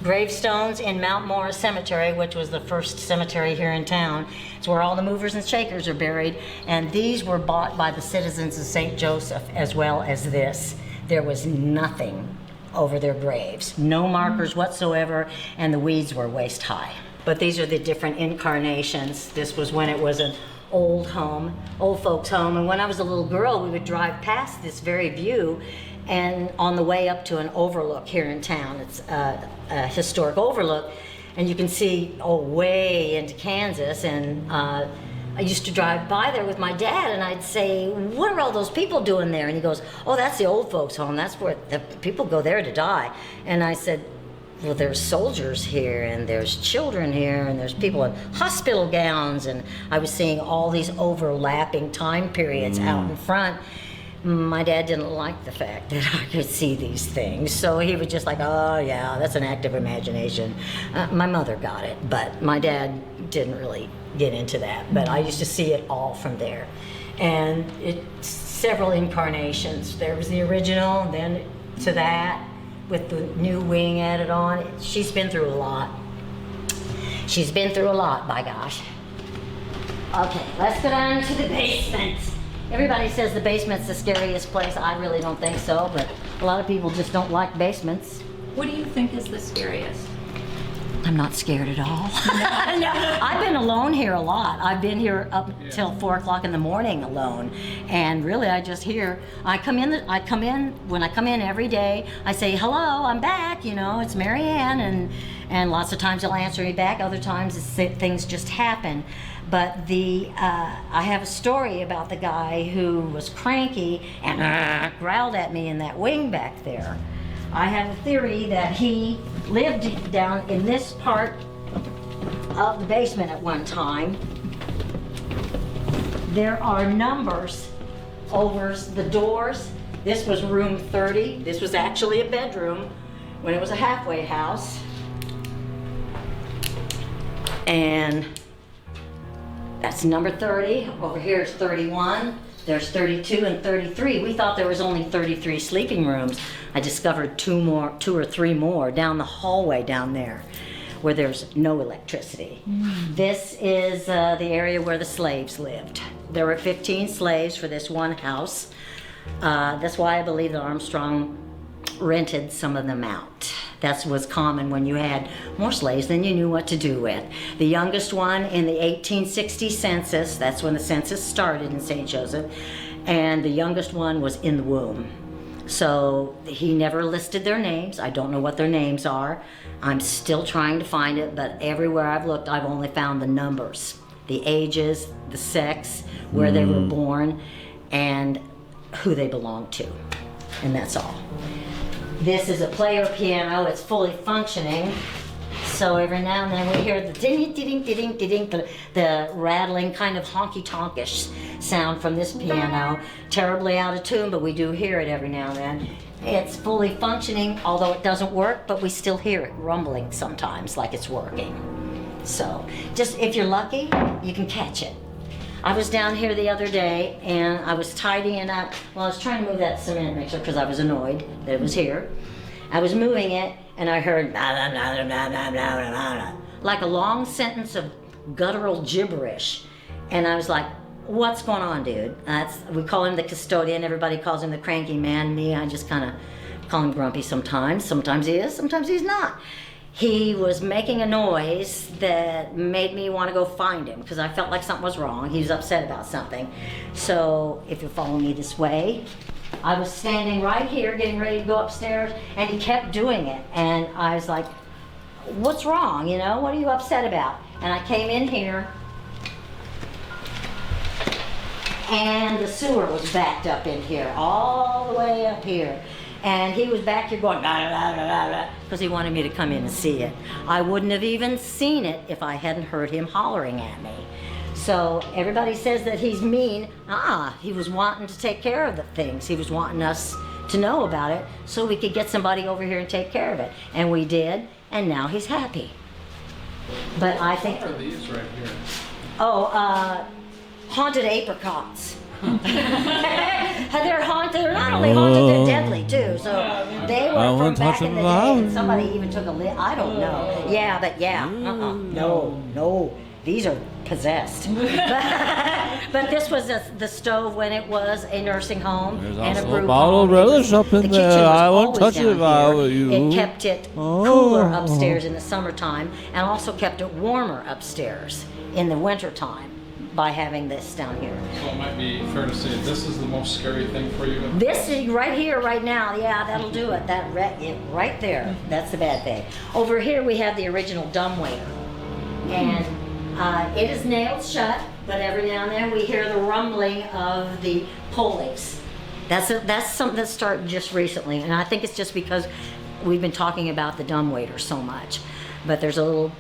gravestones in Mount Morris Cemetery, which was the first cemetery here in town. It's where all the movers and shakers are buried, and these were bought by the citizens of St. Joseph as well as this. There was nothing over their graves, no markers whatsoever, and the weeds were waist high. But these are the different incarnations. This was when it was an old home, old folks' home, and when I was a little girl, we would drive past this very view, and on the way up to an overlook here in town, it's a historic overlook, and you can see way into Kansas, and I used to drive by there with my dad, and I'd say, what are all those people doing there? And he goes, oh, that's the old folks' home. That's where the people go there to die. And I said, well, there's soldiers here, and there's children here, and there's people in hospital gowns, and I was seeing all these overlapping time periods out in front. My dad didn't like the fact that I could see these things, so he was just like, oh yeah, that's an active imagination. My mother got it, but my dad didn't really get into that, but I used to see it all from there. And it's several incarnations. There was the original, and then to that, with the new wing added on. She's been through a lot. She's been through a lot, by gosh. Okay, let's go down to the basement. Everybody says the basement's the scariest place. I really don't think so, but a lot of people just don't like basements. What do you think is the scariest? I'm not scared at all. No, I've been alone here a lot. I've been here up till 4 o'clock in the morning alone, and really I just hear. When I come in every day, I say hello, I'm back. You know, it's Mary Ann, and lots of times they'll answer me back. Other times things just happen. But I have a story about the guy who was cranky and growled at me in that wing back there. I have a theory that he lived down in this part of the basement at one time. There are numbers over the doors. This was room 30. This was actually a bedroom when it was a halfway house. And that's number 30. Over here is 31. There's 32 and 33. We thought there was only 33 sleeping rooms. I discovered two or three more down the hallway down there where there's no electricity. This is the area where the slaves lived. There were 15 slaves for this one house. That's why I believe that Armstrong rented some of them out. That was common when you had more slaves than you knew what to do with. The youngest one in the 1860 census, that's when the census started in St. Joseph, and the youngest one was in the womb. So he never listed their names. I don't know what their names are. I'm still trying to find it, but everywhere I've looked, I've only found the numbers, the ages, the sex, where they were born, and who they belonged to, and that's all. This is a player piano. It's fully functioning. So every now and then we hear the ding, ding, ding, ding, ding, the rattling kind of honky-tonkish sound from this piano. Terribly out of tune, but we do hear it every now and then. It's fully functioning, although it doesn't work, but we still hear it rumbling sometimes like it's working. So just if you're lucky, you can catch it. I was down here the other day and I was tidying up. Well, I was trying to move that cement mixer because I was annoyed that it was here. I was moving it and I heard like a long sentence of guttural gibberish. And I was like, what's going on, dude? We call him the custodian. Everybody calls him the cranky man. Me, I just kind of call him grumpy sometimes. Sometimes he is, sometimes he's not. He was making a noise that made me want to go find him because I felt like something was wrong. He was upset about something. So if you follow me this way, I was standing right here getting ready to go upstairs and he kept doing it. And I was like, what's wrong? You know, what are you upset about? And I came in here and the sewer was backed up in here, all the way up here. And he was back here going, because he wanted me to come in and see it. I wouldn't have even seen it if I hadn't heard him hollering at me. So everybody says that he's mean. He was wanting to take care of the things. He was wanting us to know about it so we could get somebody over here and take care of it. And we did, and now he's happy. But I think... What are these right here? Haunted apricots. They're haunted. They're not only haunted, they're deadly too. So they were from back in the day. And somebody even took a I don't know. Yeah, but no. These are possessed. But this was the stove when it was a nursing home. There's and also a brew bottle of home. relish up in The there. kitchen was I won't always touch it down if I here. were you. It kept it cooler upstairs in the summertime and also kept it warmer upstairs in the wintertime by having this down here. So it might be fair to say this is the most scary thing for you? This is right here, right now. Yeah, that'll do it. That right there. That's the bad thing. Over here we have the original dumbwaiter. And it is nailed shut, but every now and then we hear the rumbling of the pulleys. That's something that started just recently, and I think it's just because we've been talking about the dumbwaiter so much. But there's a little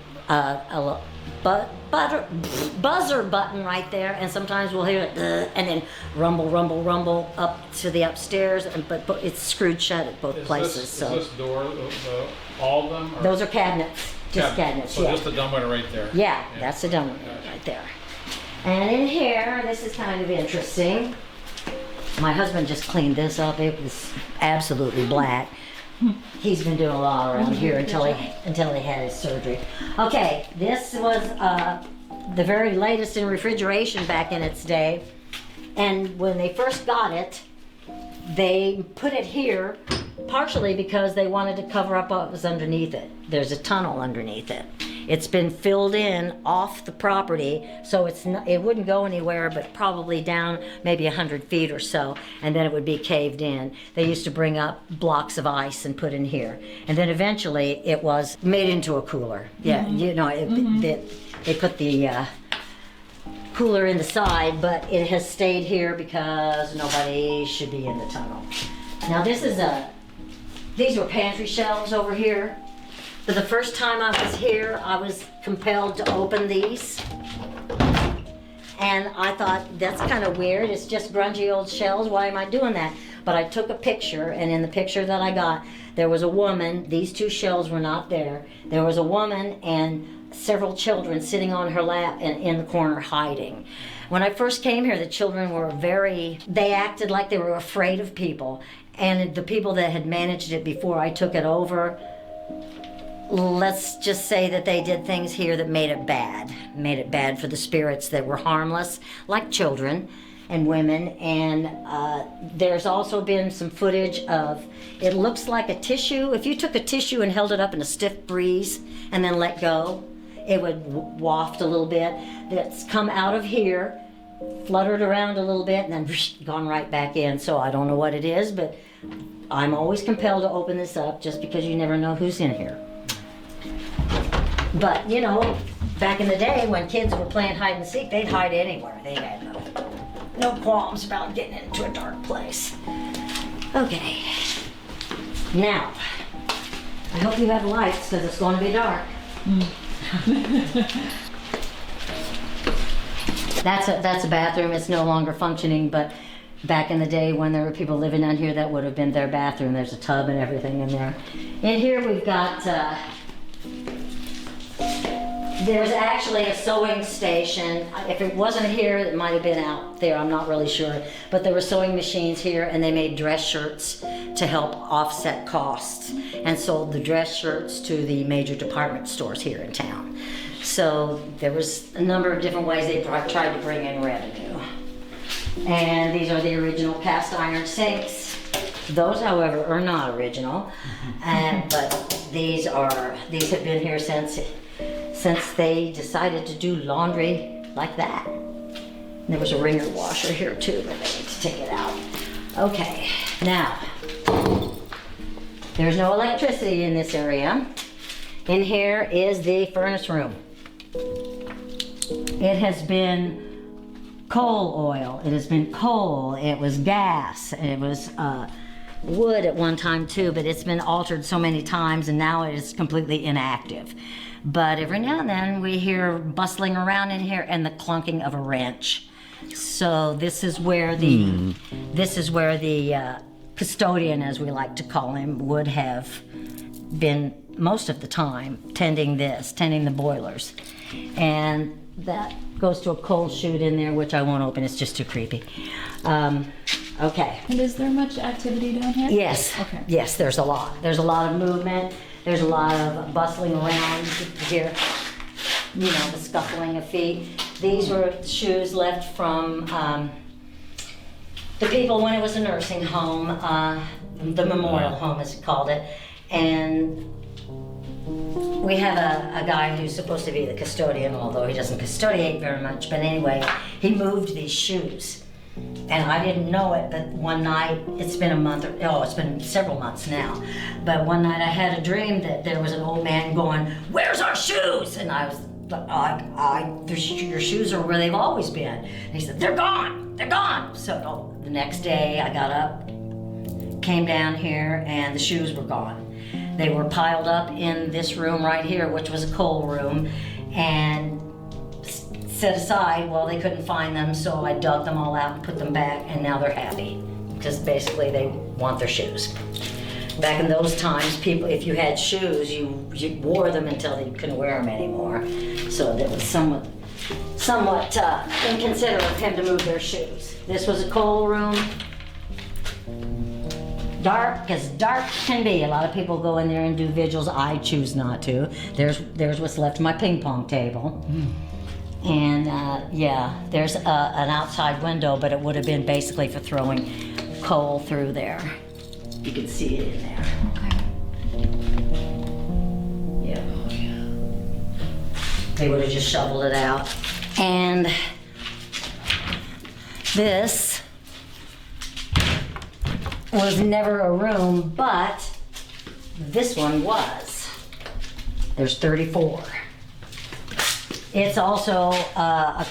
buzzer button right there, and sometimes we'll hear it, and then rumble, rumble, rumble up to the upstairs, but it's screwed shut at both places. Is this door, all of them? Or? Those are cabinets, just cabinets. So yeah. just the dumbwaiter right there. Yeah, that's the dumbwaiter right there. And in here, this is kind of interesting. My husband just cleaned this up. It was absolutely black. He's been doing a lot around here until he had his surgery. Okay, this was the very latest in refrigeration back in its day. And when they first got it, they put it here partially because they wanted to cover up what was underneath it. There's a tunnel underneath it. It's been filled in off the property, so it wouldn't go anywhere but probably down maybe 100 feet or so, and then it would be caved in. They used to bring up blocks of ice and put in here. And then eventually it was made into a cooler. Yeah, you know, they put the cooler in the side, but it has stayed here because nobody should be in the tunnel. Now these were pantry shelves over here. For the first time I was here, I was compelled to open these. And I thought, that's kind of weird. It's just grungy old shelves. Why am I doing that? But I took a picture, and in the picture that I got, there was a woman. These two shelves were not there. There was a woman and several children sitting on her lap and in the corner hiding. When I first came here, the children were they acted like they were afraid of people. And the people that had managed it before I took it over, let's just say that they did things here that made it bad for the spirits that were harmless, like children and women. And there's also been some footage of, it looks like a tissue. If you took a tissue and held it up in a stiff breeze and then let go, it would waft a little bit. That's come out of here, fluttered around a little bit, and then gone right back in. So I don't know what it is, but I'm always compelled to open this up just because you never know who's in here. But, you know, back in the day when kids were playing hide and seek, they'd hide anywhere. They had no qualms about getting into a dark place. Okay. Now, I hope you have lights because it's going to be dark. That's a bathroom. It's no longer functioning, but back in the day when there were people living down here, that would have been their bathroom. There's a tub and everything in there. In here we've got there's actually a sewing station. If it wasn't here, it might have been out there. I'm not really sure. But there were sewing machines here, and they made dress shirts to help offset costs and sold the dress shirts to the major department stores here in town. So there was a number of different ways they tried to bring in revenue. And these are the original cast iron sinks. Those, however, are not original. But these have been here since they decided to do laundry like that. And there was a wringer washer here too, but they need to take it out. Okay, now, there's no electricity in this area. In here is the furnace room. It has been coal oil, it has been coal, it was gas, it was wood at one time too, but it's been altered so many times and now it is completely inactive. But every now and then we hear bustling around in here and the clunking of a wrench. So this is where the custodian, as we like to call him, would have been most of the time tending the boilers. And that goes to a coal chute in there, which I won't open, it's just too creepy. Okay. And is there much activity down here? Yes. Okay. Yes, there's a lot. There's a lot of movement. There's a lot of bustling around here. You know, the scuffling of feet. These were shoes left from the people when it was a nursing home, the memorial home as we called it. And we have a guy who's supposed to be the custodian, although he doesn't custodiate very much. But anyway, he moved these shoes. And I didn't know it, but one night, it's been several months now, but one night I had a dream that there was an old man going, "Where's our shoes?" And I was your shoes are where they've always been. And he said, "They're gone, they're gone." So the next day I got up, came down here, and the shoes were gone. They were piled up in this room right here, which was a coal room, and set aside. Well, they couldn't find them, so I dug them all out and put them back, and now they're happy. Because basically they want their shoes. Back in those times, people, if you had shoes, you wore them until you couldn't wear them anymore. So it was somewhat inconsiderate of him to move their shoes. This was a coal room. Dark as dark can be. A lot of people go in there and do vigils. I choose not to. There's what's left of my ping pong table. And yeah, there's an outside window, but it would have been basically for throwing coal through there. You can see it in there. Okay. Yeah. They would have just shoveled it out. And this was never a room, but this one was. There's 34. It's also a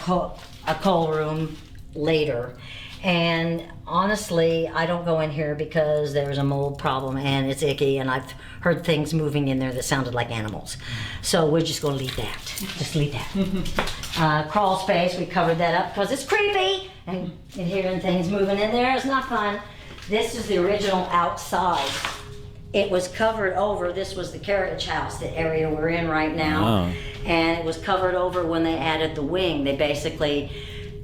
coal room later. And honestly, I don't go in here because there's a mold problem and it's icky, and I've heard things moving in there that sounded like animals. So we're just gonna leave that. Just leave that. Crawl space, we covered that up because it's creepy, and hearing things moving in there is not fun. This is the original outside. It was covered over. This was the carriage house, the area we're in right now. Wow. And it was covered over when they added the wing. They basically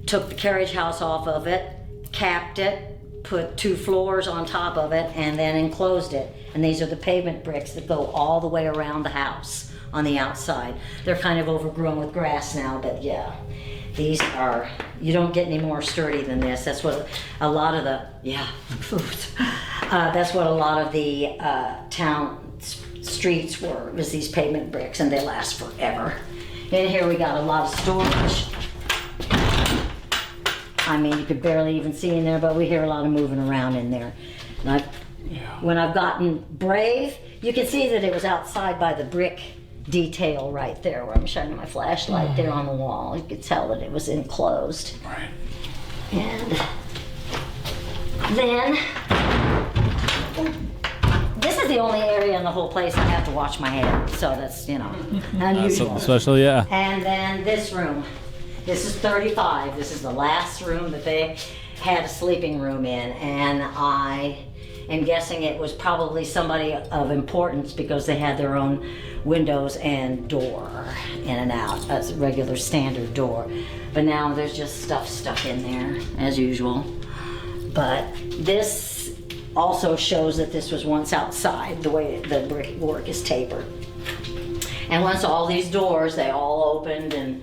took the carriage house off of it, capped it, put 2 floors on top of it, and then enclosed it. And these are the pavement bricks that go all the way around the house on the outside. They're kind of overgrown with grass now, but yeah. These are, you don't get any more sturdy than this. That's what a lot of the, yeah, that's what a lot of the town streets were, was these pavement bricks, and they last forever. In here we got a lot of storage. I mean, you could barely even see in there, but we hear a lot of moving around in there. And when I've gotten brave, you can see that it was outside by the brick detail right there where I'm shining my flashlight there on the wall. You could tell that it was enclosed. Right. And then this is the only area in the whole place I have to wash my head, so that's, you know, unusual. Something special, yeah. And then this room. This is 35. This is the last room that they had a sleeping room in, and I am guessing it was probably somebody of importance because they had their own windows and door in and out, a regular standard door. But now there's just stuff stuck in there as usual. But this also shows that this was once outside, the way the brickwork is tapered. And once all these doors, they all opened, and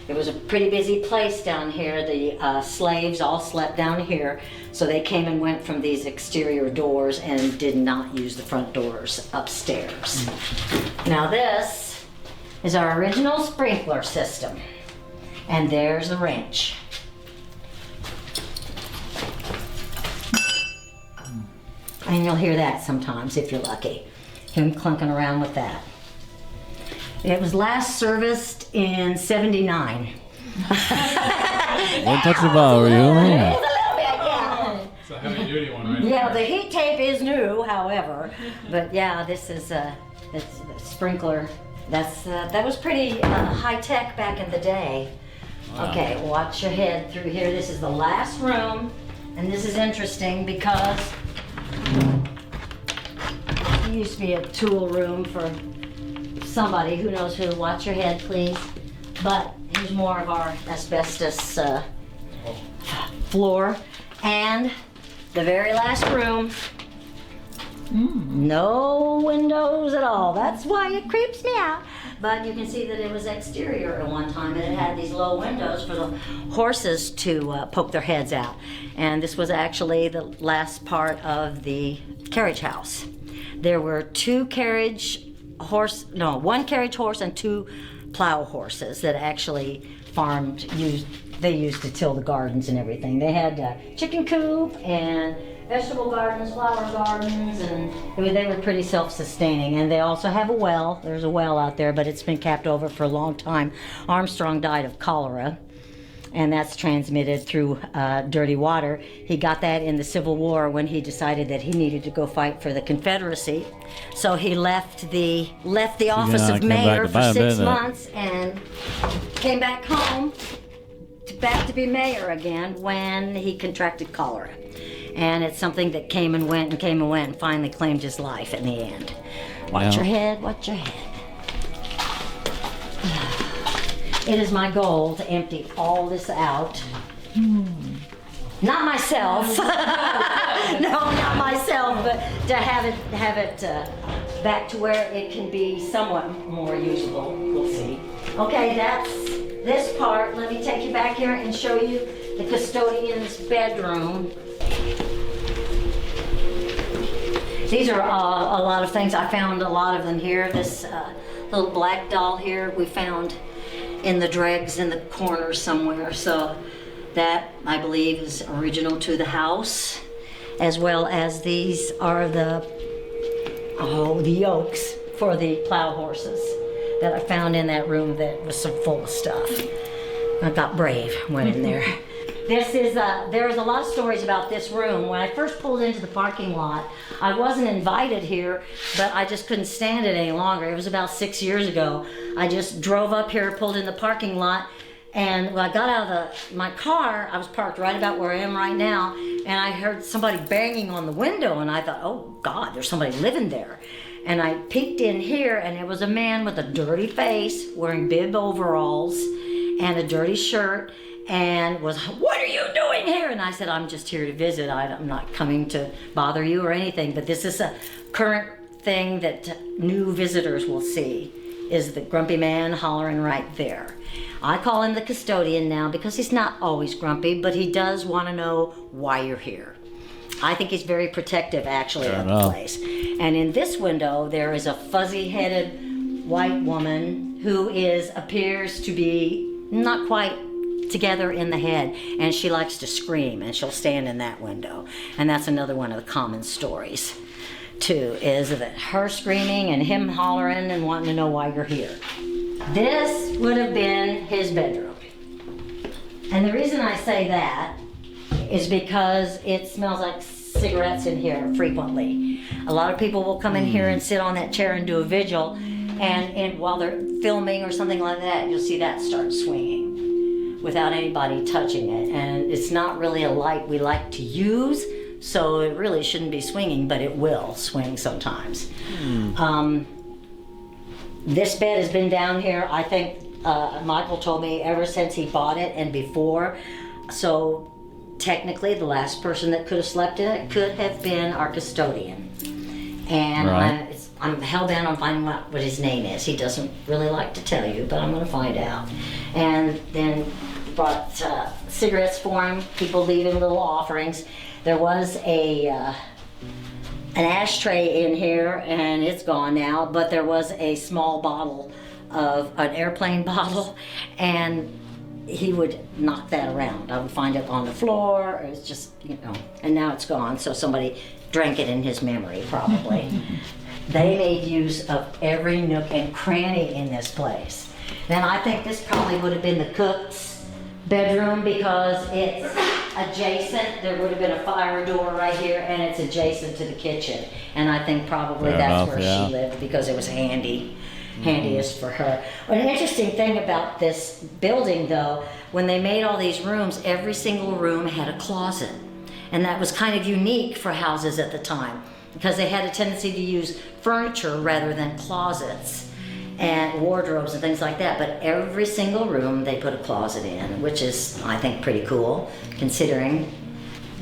it was a pretty busy place down here. The slaves all slept down here, so they came and went from these exterior doors and did not use the front doors upstairs. Now this is our original sprinkler system, and there's the wrench. And you'll hear that sometimes if you're lucky, him clunking around with that. It was last serviced in '79. Don't touch the ball, It's a you. little bit, yeah. It's a heavy duty one, right? Yeah, the heat tape is new, however, but yeah, this is it's a sprinkler. That was pretty high tech back in the day. Wow. Okay, watch your head through here. This is the last room, and this is interesting because it used to be a tool room for somebody, who knows who. Watch your head, please. But here's more of our asbestos floor. And the very last room, no windows at all. That's why it creeps me out. But you can see that it was exterior at one time, and it had these low windows for the horses to poke their heads out. And this was actually the last part of the carriage house. There were one carriage horse and 2 plow horses that actually they used to till the gardens and everything. They had a chicken coop and vegetable gardens, flower gardens, and they were pretty self-sustaining. And they also have a well. There's a well out there, but it's been capped over for a long time. Armstrong died of cholera, and that's transmitted through dirty water. He got that in the Civil War when he decided that he needed to go fight for the Confederacy. So he left the office of mayor for 6 months and came back home back to be mayor again when he contracted cholera. And it's something that came and went and came and went and finally claimed his life in the end. Watch your head, watch your head. It is my goal to empty all this out. Not myself. No, not myself, but to have it back to where it can be somewhat more usable. We'll see. Okay, that's this part. Let me take you back here and show you the custodian's bedroom. These are a lot of things. I found a lot of them here. This little black doll here we found in the dregs in the corner somewhere. So that, I believe, is original to the house, as well as these are the yokes for the plow horses that I found in that room that was so full of stuff. I got brave, went in there. This is, there's a lot of stories about this room. When I first pulled into the parking lot, I wasn't invited here, but I just couldn't stand it any longer. It was about 6 years ago. I just drove up here, pulled in the parking lot, and when I got out of my car, I was parked right about where I am right now, and I heard somebody banging on the window, and I thought, oh God, there's somebody living there. And I peeked in here, and it was a man with a dirty face, wearing bib overalls and a dirty shirt, and was, what are you doing here? And I said, I'm just here to visit. I'm not coming to bother you or anything, but this is a current thing that new visitors will see, is the grumpy man hollering right there. I call him the custodian now because he's not always grumpy, but he does want to know why you're here. I think he's very protective, actually, of the place. And in this window, there is a fuzzy-headed white woman who appears to be not quite together in the head, and she likes to scream, and she'll stand in that window. And that's another one of the common stories, too, is that her screaming and him hollering and wanting to know why you're here. This would have been his bedroom. And the reason I say that is because it smells like cigarettes in here frequently. A lot of people will come in here and sit on that chair and do a vigil, and while they're filming or something like that, you'll see that start swinging without anybody touching it. And it's not really a light we like to use, so it really shouldn't be swinging, but it will swing sometimes. This bed has been down here, I think Michael told me, ever since he bought it and before. So technically the last person that could have slept in it could have been our custodian. And I'm hell-bent on finding out what his name is. He doesn't really like to tell you, but I'm going to find out. And then brought cigarettes for him, people leaving little offerings. There was an ashtray in here, and it's gone now, but there was a small bottle of an airplane bottle, and he would knock that around. I would find it on the floor, or it's just, and now it's gone, so somebody drank it in his memory, probably. They made use of every nook and cranny in this place. Then I think this probably would have been the cook's bedroom because it's adjacent. There would have been a fire door right here, and it's adjacent to the kitchen. And I think probably that's where she lived because it was handiest for her. An interesting thing about this building, though, when they made all these rooms, every single room had a closet. And that was kind of unique for houses at the time because they had a tendency to use furniture rather than closets and wardrobes and things like that, but every single room they put a closet in, which is, I think, pretty cool, considering.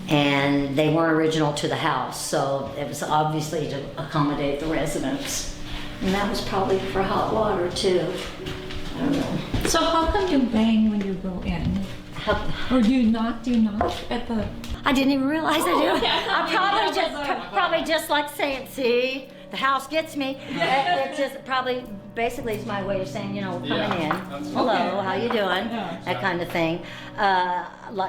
And they weren't original to the house, so it was obviously to accommodate the residents. And that was probably for hot water, too. I don't know. So how come you bang when you go in? Or do you knock at the... I didn't even realize I did. Okay. I probably just like saying, see, the house gets me. It just probably basically is my way of saying, we're coming in. Hello, how you doing? That kind of thing.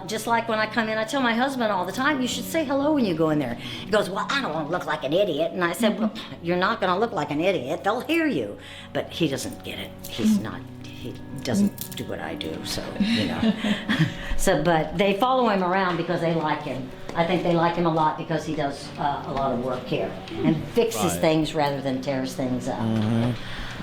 Just like when I come in, I tell my husband all the time, you should say hello when you go in there. He goes, well, I don't want to look like an idiot. And I said, well, you're not going to look like an idiot. They'll hear you. But he doesn't get it. He's not. He doesn't do what I do, so, but they follow him around because they like him. I think they like him a lot because he does a lot of work here and fixes things rather than tears things up.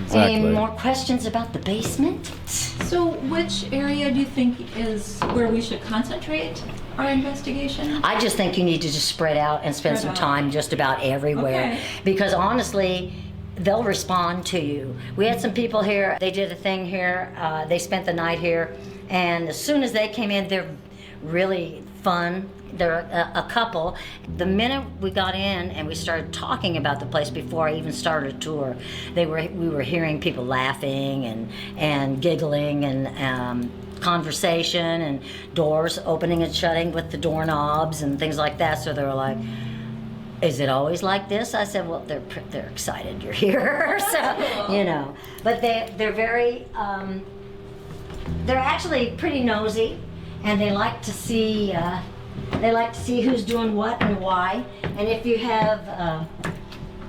Exactly. Any more questions about the basement? So which area do you think is where we should concentrate our investigation? I just think you need to just spread out and spend some time just about everywhere. Okay. Because honestly, they'll respond to you. We had some people here, they did a thing here, they spent the night here, and as soon as they came in, they're really fun. They're a couple. The minute we got in and we started talking about the place before I even started a tour, we were hearing people laughing and giggling and conversation and doors opening and shutting with the doorknobs and things like that. So they were like, "Is it always like this?" I said, "Well, they're excited you're here." So, you know, but they're very they're actually pretty nosy, and they like to see who's doing what and why. And if you have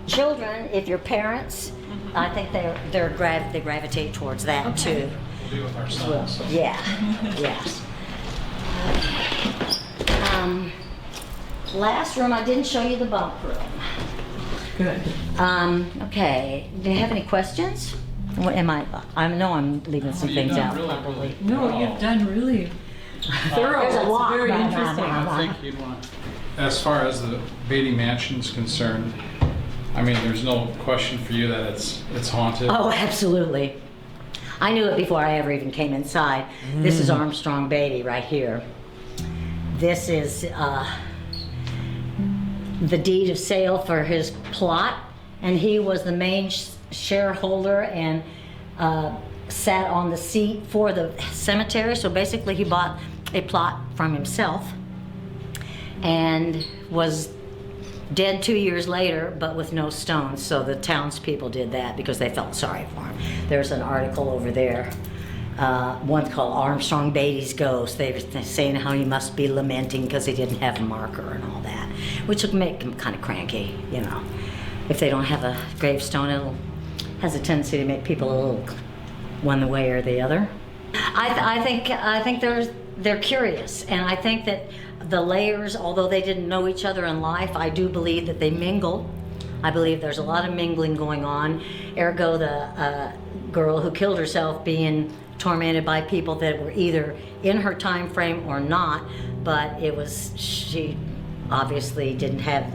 children, if you're parents, I think they gravitate towards that too. We'll be with our son. So. Yeah. Yes. Last room, I didn't show you the bunk room. Good. Okay. Do you have any questions? What am I know I'm leaving some things out. Probably. No, you've done really thorough. There's a It's lot very going on. interesting. I think you'd want, as far as the Beattie Mansion's concerned, I mean, there's no question for you that it's haunted. Oh, absolutely. I knew it before I ever even came inside. This is Armstrong Beattie right here. This is the deed of sale for his plot, and he was the main shareholder and sat on the seat for the cemetery. So basically he bought a plot from himself and was dead 2 years later, but with no stones. So the townspeople did that because they felt sorry for him. There's an article over there, one called Armstrong Beattie's Ghost. They're saying how he must be lamenting because he didn't have a marker and all that, which would make him kind of cranky, you know. If they don't have a gravestone, it has a tendency to make people a little one way or the other. I think they're curious, and I think that the layers, although they didn't know each other in life, I do believe that they mingle. I believe there's a lot of mingling going on. Ergo, the girl who killed herself being tormented by people that were either in her time frame or not, but she obviously didn't have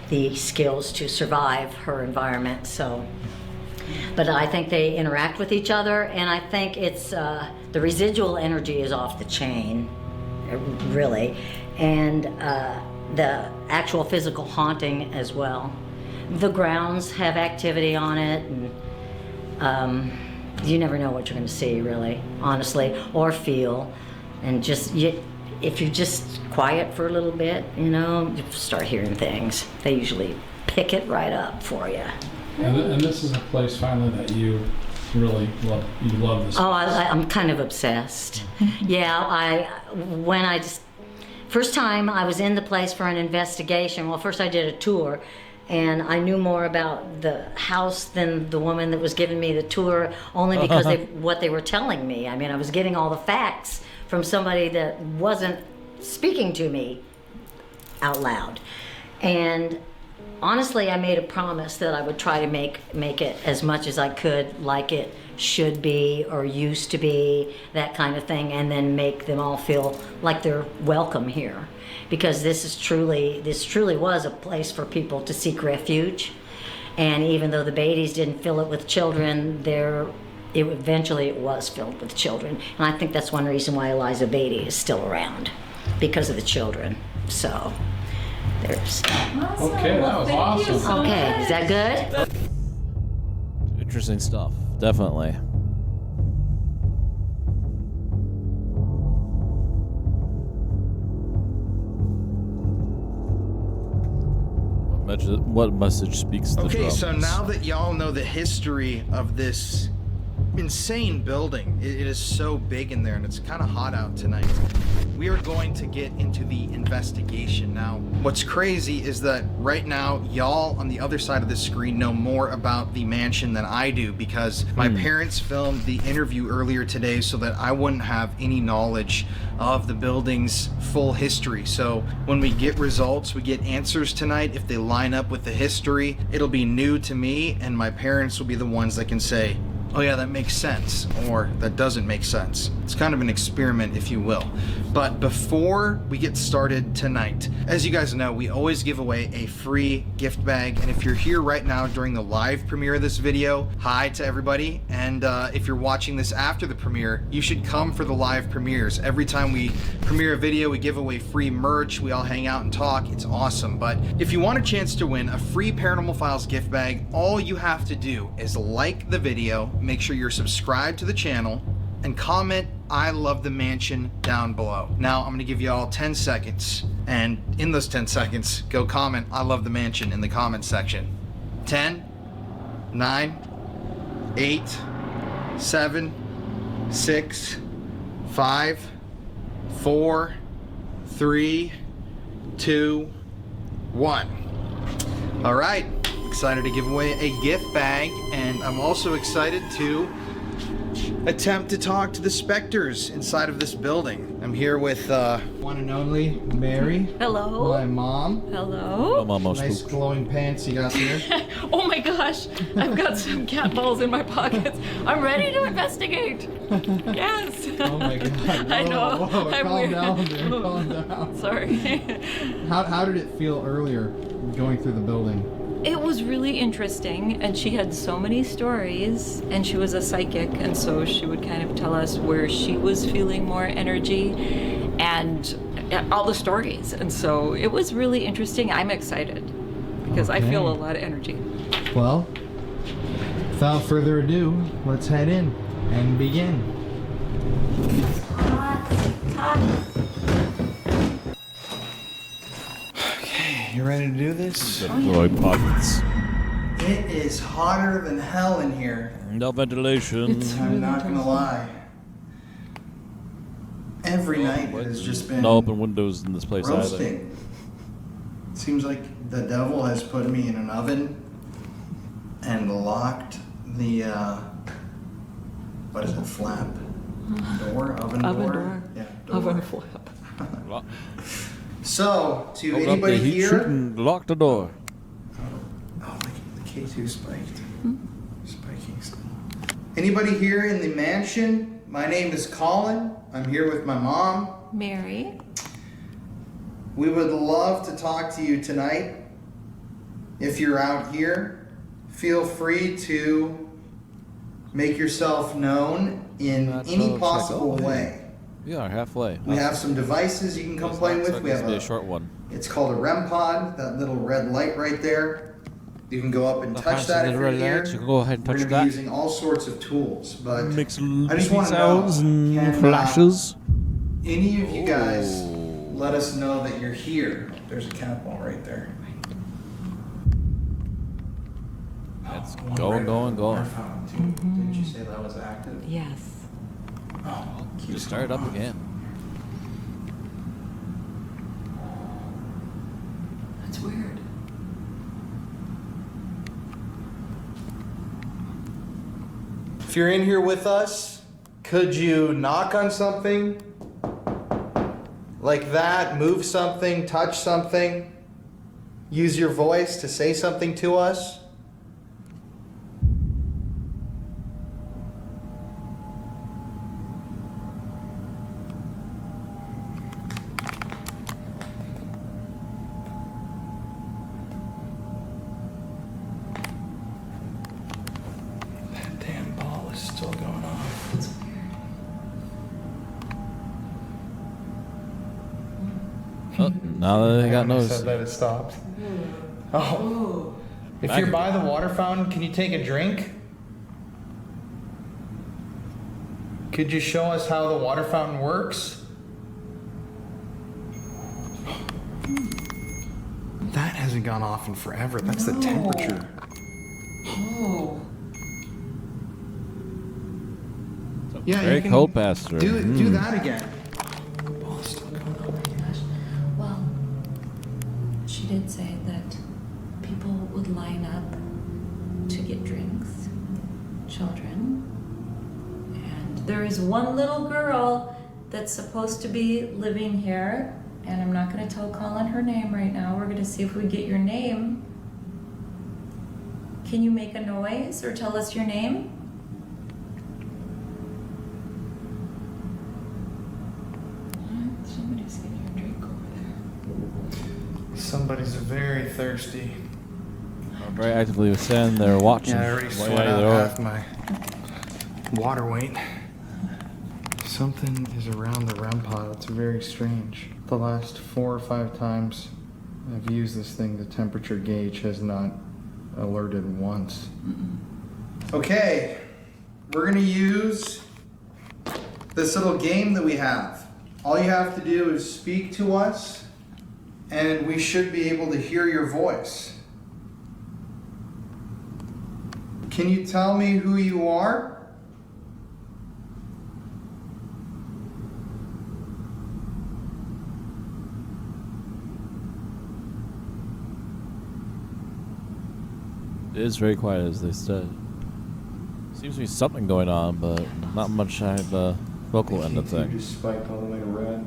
the skills to survive her environment. So, but I think they interact with each other, and I think it's the residual energy is off the chain, really, and the actual physical haunting as well. The grounds have activity on it, and you never know what you're going to see, really, honestly, or feel. And if you're just quiet for a little bit, you know, you start hearing things. They usually pick it right up for you. And this is a place finally that you really love. You love this place. Oh, I'm kind of obsessed. Yeah, first time I was in the place for an investigation. Well, first I did a tour, and I knew more about the house than the woman that was giving me the tour, only because what they were telling me. I mean, I was getting all the facts from somebody that wasn't speaking to me out loud. And honestly, I made a promise that I would try to make it as much as I could like it should be or used to be, that kind of thing, and then make them all feel like they're welcome here. Because this truly was a place for people to seek refuge. And even though the Beatties didn't fill it with children, eventually it was filled with children. And I think that's one reason why Eliza Beattie is still around, because of the children. So there's. Awesome. Okay, that was Thank awesome. you so Okay, much. is that good? Interesting stuff, definitely. What message speaks to Okay, drums? so now that y'all know the history of this insane building. It is so big in there, and it's kind of hot out tonight. We are going to get into the investigation now. What's crazy is that right now, y'all on the other side of the screen know more about the mansion than I do, because my parents filmed the interview earlier today so that I wouldn't have any knowledge of the building's full history. So when we get results, we get answers tonight. If they line up with the history, it'll be new to me, and my parents will be the ones that can say, oh yeah, that makes sense, or that doesn't make sense. It's kind of an experiment, if you will. But before we get started tonight, as you guys know, we always give away a free gift bag. And if you're here right now during the live premiere of this video, hi to everybody. And if you're watching this after the premiere, you should come for the live premieres. Every time we premiere a video, we give away free merch. We all hang out and talk. It's awesome. But if you want a chance to win a free Paranormal Files gift bag, all you have to do is like the video, make sure you're subscribed to the channel, and comment "I love the mansion" down below. Now I'm gonna give you all 10 seconds, and in those 10 seconds, go comment "I love the mansion" in the comment section. 10, 9, 8, 7, 6, 5, 4, 3, 2, 1. All right, excited to give away a gift bag, and I'm also excited to attempt to talk to the specters inside of this building. I'm here with one and only Mary. Hello. My mom. Hello. I'm almost Nice spooked. glowing pants you got there. Oh my gosh, I've got some cat balls in my pockets. I'm ready to investigate. Yes. Oh my god. I know. Whoa, I'm calm weird. down there, calm down. Sorry. How did it feel earlier going through the building? It was really interesting, and she had so many stories, and she was a psychic, and so she would kind of tell us where she was feeling more energy and all the stories. And so it was really interesting. I'm excited because I feel a lot of energy. Well, without further ado, let's head in and begin. Okay, you ready to do this? Deploy pockets. It is hotter than hell in here. No ventilation. I'm not gonna lie. Every night it has just been No open windows in this place either. roasting. Seems like the devil has put me in an oven and locked the what is it, flap? Door? Oven door? Yeah, door. Oven flap. Lock- So, to Open up anybody the heat here, chute and lock the door. oh, the K2 spiked. Spiking still. Anybody here in the mansion? My name is Colin. I'm here with my mom. Mary. We would love to talk to you tonight. If you're out here, feel free to make yourself known in That's any all possible check. Oh, way. We are halfway. We have some devices you can come play with. We have a short one. it's called a REM pod, that little red light right there. You can go up and touch that if you're here. You can go ahead and We're touch gonna be that. using all sorts of tools, but Makes I just beepy wanna sounds know, and can, flashes. any of you guys Oh. let us know that you're here. There's a cat ball right there. It's One going, right going, on the going. water fountain, too. Didn't you say that was active? Yes. Oh, keep Just start up again. That's weird. If you're in here with us, could you knock on something? Like that, move something, touch something, use your voice to say something to us? That damn ball is still going off. That's weird. Oh, now that they got I nose. said that it stopped. Oh. If Back- you're by the water fountain, can you take a drink? Could you show us how the water fountain works? That hasn't gone off in forever. That's the temperature. Oh. Yeah, Very you can cold pastor. do that again. Well, she did say that people would line up to get drinks, children. And there is one little girl that's supposed to be living here, and I'm not going to tell Colin her name right now. We're going to see if we get your name. Can you make a noise or tell us your name? Somebody's getting a drink over there. Somebody's very thirsty. Very actively standing there watching. Yeah, I already Well, sweat yeah, out they're all- half my water weight. Something is around the REM pod. It's very strange. The last 4 or 5 times I've used this thing, the temperature gauge has not alerted once. Okay, we're gonna use this little game that we have. All you have to do is speak to us, and we should be able to hear your voice. Can you tell me who you are? It is very quiet, as they said. Seems to be something going on, but not much at the vocal end of things. Just spiked all the way to red.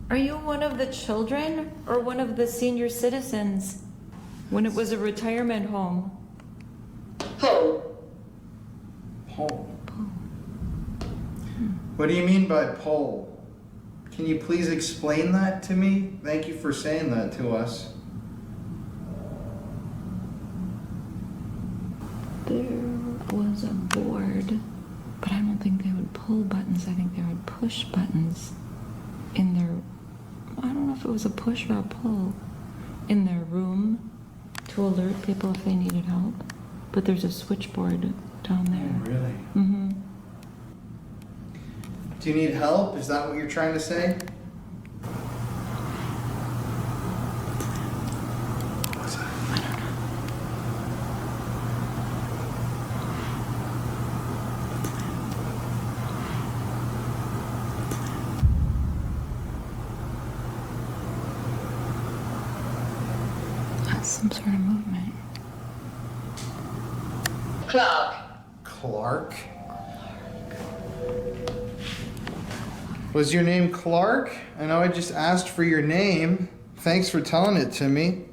Are you one of the children or one of the senior citizens when it was a retirement home? Pole. What do you mean by pole? Can you please explain that to me? Thank you for saying that to us. There was a board, but I don't think they would pull buttons. I think they would push buttons in their, I don't know if it was a push or a pull, in their room to alert people if they needed help. But there's a switchboard down there. Really? Mm-hmm. Do you need help? Is that what you're trying to say? What's that? I don't know. That's some sort of movement. Clark? Was your name Clark? I know I just asked for your name. Thanks for telling it to me.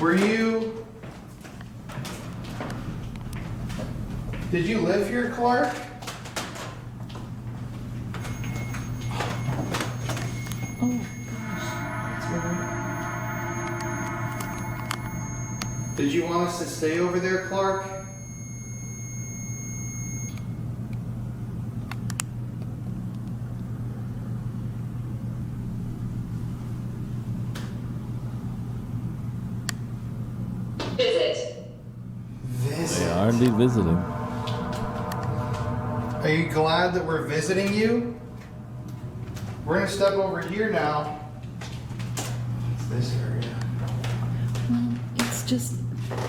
Were you... Did you live here, Clark? Oh gosh, that's weird. Did you want us to stay over there, Clark? They are indeed visiting. Are you glad that we're visiting you? We're gonna step over here now. It's this area. Well, it's just,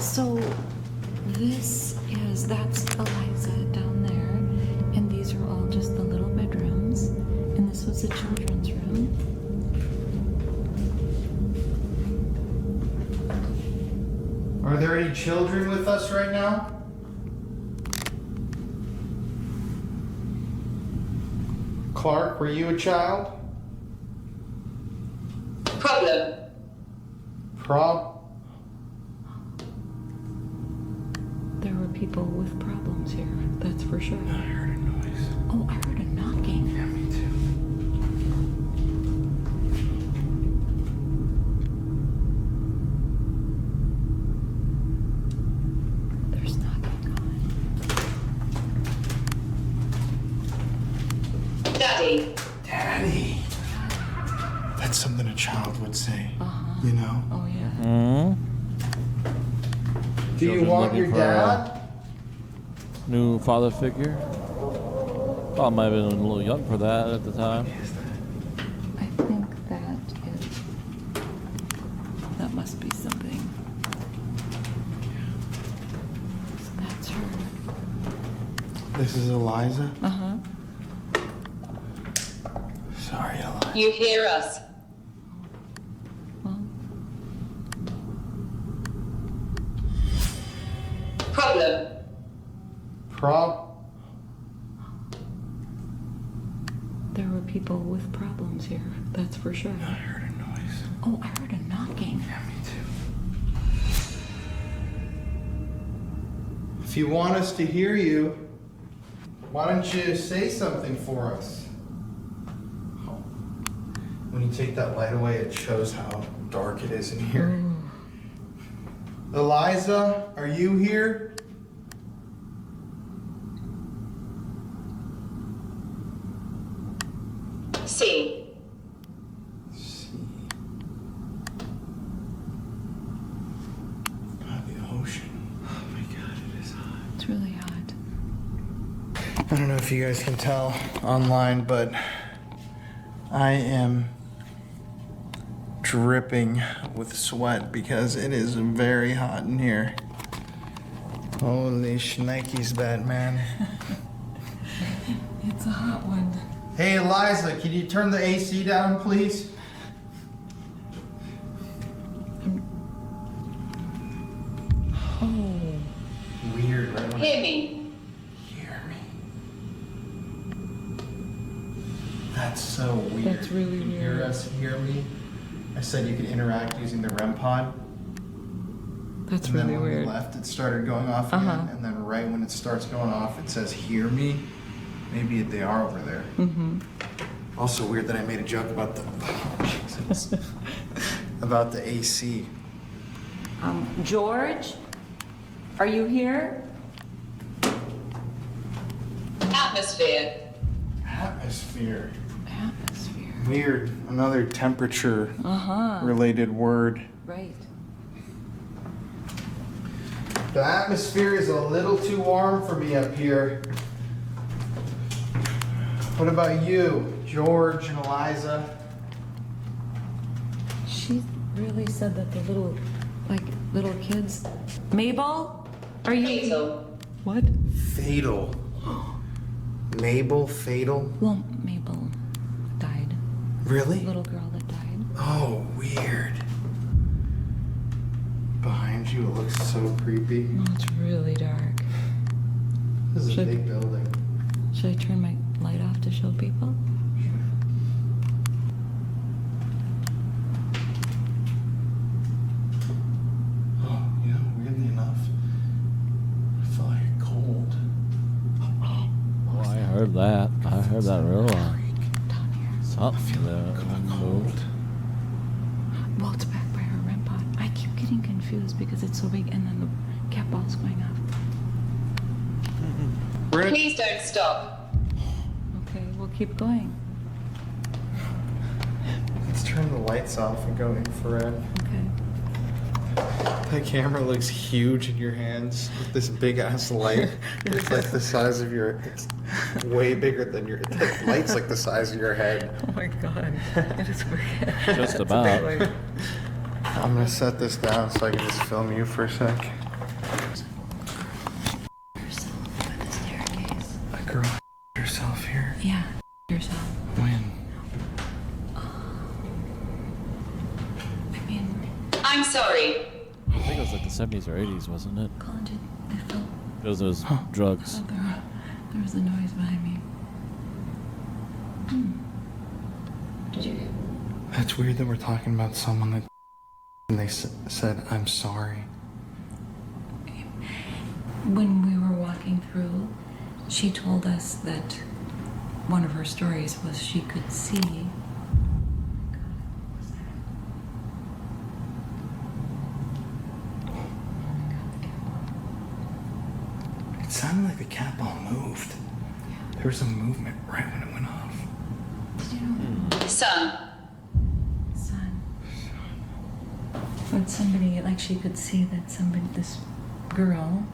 so that's Eliza down there, and these are all just the little bedrooms, and this was the children's room. Are there any children with us right now? Clark, were you a child? Problem. There were people with problems here, that's for sure. I heard a noise. Oh, I heard a knocking. Yeah, me too. There's knocking on. Daddy. Daddy. That's something a child would say, you know? Oh yeah. Mm-hmm. Do you Children want looking your for, dad? New father figure. Oh, I might have been a little young for that at the time. I think that must be something. So that's her. This is Eliza? Uh-huh. Sorry, Eliza. You hear us? Well, Problem. there were people with problems here, that's for sure. I heard a noise. Oh, I heard a knocking. Yeah, me too. If you want us to hear you, why don't you say something for us? Oh. When you take that light away, it shows how dark it is in here. Eliza, are you here? See. God, the ocean. Oh my God, it is hot. It's really hot. I don't know if you guys can tell online, but I am dripping with sweat because it is very hot in here. Holy shnikes, Batman. It's a hot one. Hey, Eliza, can you turn the AC down, please? Oh. Weird, right? When Hear me. Hear me. That's so weird. That's really Can you weird. Hear us, hear me. I said you could interact using the REM pod. That's And then really when weird. we left, it started going off again. Uh-huh. And then right when it starts going off, it says, hear me. Maybe they are over there. Mm-hmm. Also weird that I made a joke about the, Jesus. About the AC. George, are you here? Atmosphere. Atmosphere. Atmosphere. Weird. Another temperature Uh-huh. related word. Right. The atmosphere is a little too warm for me up here. What about you, George and Eliza? She really said that the little kids. Mabel, are you? Fatal. What? Fatal. Mabel, fatal? Well, Mabel died. Really? Little girl that died. Oh, weird. Behind you, it looks so creepy. Oh, it's really dark. This is a Should- big building. Should I turn my light off to show people? Oh, you know, weirdly enough, I feel like cold. Oh, I heard that. I heard that real loud. Down here. Something there. Cold. Well, it's back by her REM pod. I keep getting confused because it's so big and then the cat ball's going up. Please don't stop. Okay, we'll keep going. Let's turn the lights off and go infrared. Okay. That camera looks huge in your hands with this big ass light. It's like the size of your. It's way bigger than your. The light's like the size of your head. Oh my god. It is weird. Just about. I'm gonna set this down so I can just film you for a sec. Yourself by the staircase. A girl herself here. Yeah, yourself. When? I mean, I'm sorry. I think it was like the 70s or 80s, wasn't it? Colin, I felt Because it was drugs. there was a noise behind me. Did you? That's weird that we're talking about someone that. And they said, I'm sorry. When we were walking through, she told us that one of her stories was she could see. It sounded like the cat ball moved. There was a movement right when it went off. Did you know? Son. Son. When somebody, like she could see that somebody, this girl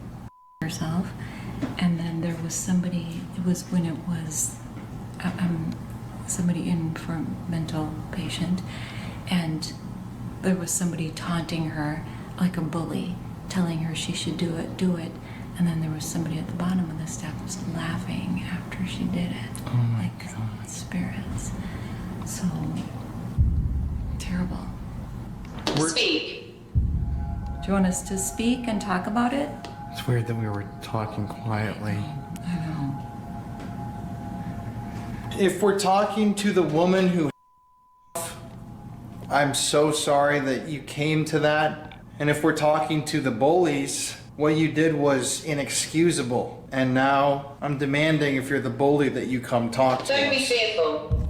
herself, And then there was somebody, it was when it was somebody in for a mental patient, and there was somebody taunting her like a bully, telling her she should do it. And then there was somebody at the bottom of the steps laughing after she did it. Oh my like God. Spirits. So terrible. Speak. Do you want us to speak and talk about it? It's weird that we were talking quietly. I know. If we're talking to the woman who I'm so sorry that you came to that. And if we're talking to the bullies, what you did was inexcusable. And now I'm demanding, if you're the bully, that you come talk to Don't be us. fearful.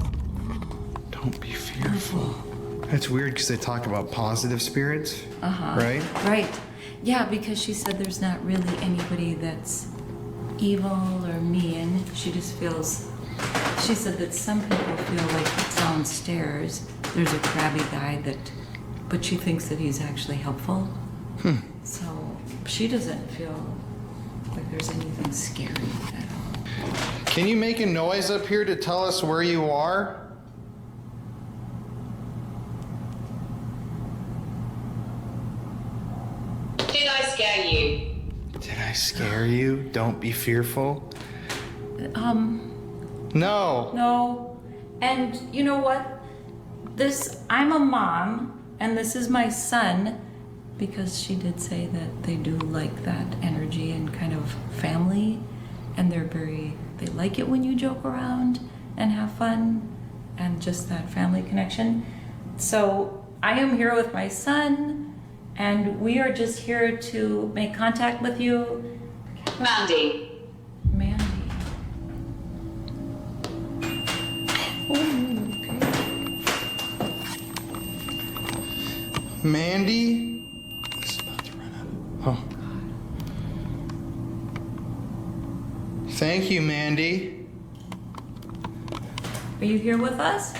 Don't be fearful. That's weird because they talk about positive spirits, right? Right. Yeah, because she said there's not really anybody that's evil or mean. She just feels, she said that some people feel like downstairs there's a crabby guy but she thinks that he's actually helpful. So she doesn't feel like there's anything scary at all. Can you make a noise up here to tell us where you are? Did I scare you? Did I scare you? Don't be fearful. No. No. And you know what? I'm a mom, and this is my son, because she did say that they do like that energy and kind of family, and they like it when you joke around and have fun and just that family connection. So I am here with my son, and we are just here to make contact with you. Mandy. Mandy. Oh, okay. Mandy? This is about to run out. Oh. Thank you, Mandy. Are you here with us?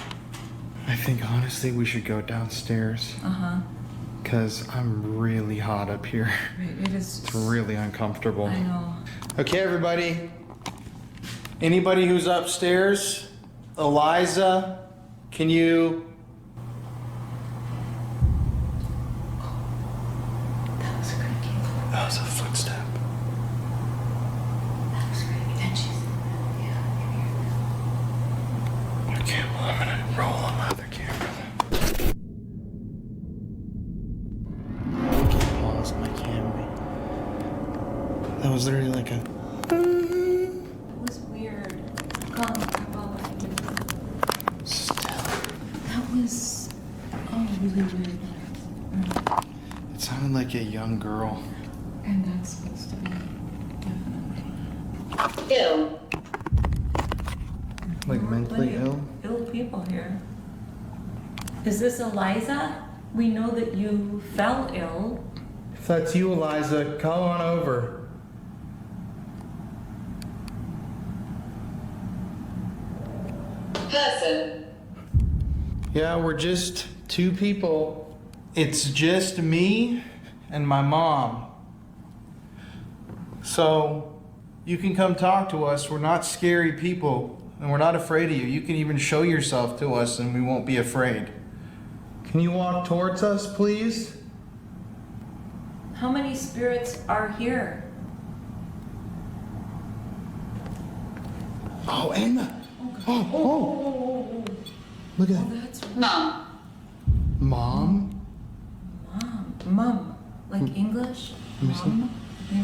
I think honestly we should go downstairs. Because I'm really hot up here. Right, it is. It's really uncomfortable. I know. Okay, everybody. Anybody who's upstairs? Eliza, can you... That was creepy. That was a footstep. That was creepy. Then she's. Yeah, I can hear that. Okay, well, I'm gonna roll on my other camera then. Okay, pause my camera. That was literally like a... It was weird. Still. That was. Oh, really weird. It sounded like a young girl. And that's supposed to be. Definitely. Ill. Like mentally ill? Ill people here. Is this Eliza? We know that you fell ill. If that's you, Eliza, come on over. Person. Yeah, we're just two people. It's just me and my mom. So, you can come talk to us. We're not scary people, and we're not afraid of you. You can even show yourself to us, and we won't be afraid. Can you walk towards us, please? How many spirits are here? Oh, Emma! Oh! Look at that. That's Mum. Mom? Mum. Like English? Let me see. Mum?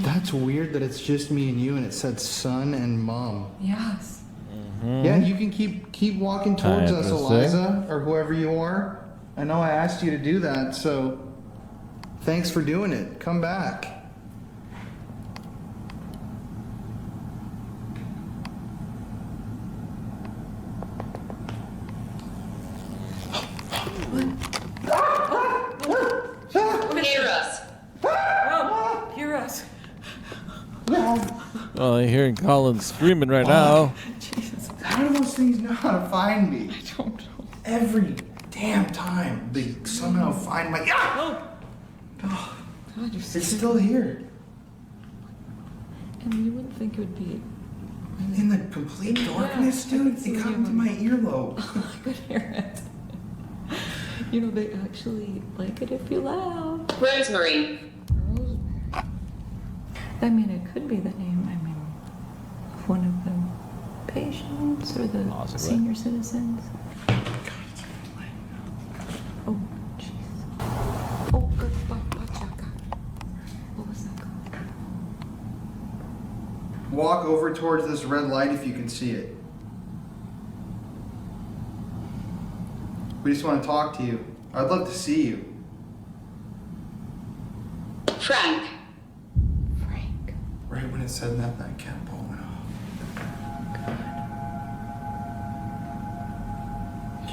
That's weird that it's just me and you, and it said son and mom. Yes. Yeah, you can keep walking towards us, Interesting. Eliza, or whoever you are. I know I asked you to do that, so thanks for doing it. Come back. Hear us. Oh, hear us. Oh, I'm hearing Colin screaming right now. Jesus. How do those things know how to find me? I don't know. Every damn time they somehow find my... Ah! God, you're It's still here. Tim, you wouldn't think it would be... In the complete darkness, I dude, could see it got you. into my earlobe. I could hear it. You know, they actually like it if you laugh. Rosemary. I mean, it could be the name, of one of the patients or the Possibly. senior citizens. Oh, jeez. Oh, good. What was that called? Walk over towards this red light if you can see it. We just want to talk to you. I'd love to see you. Frank. Frank. Right when it said that cat ball went off.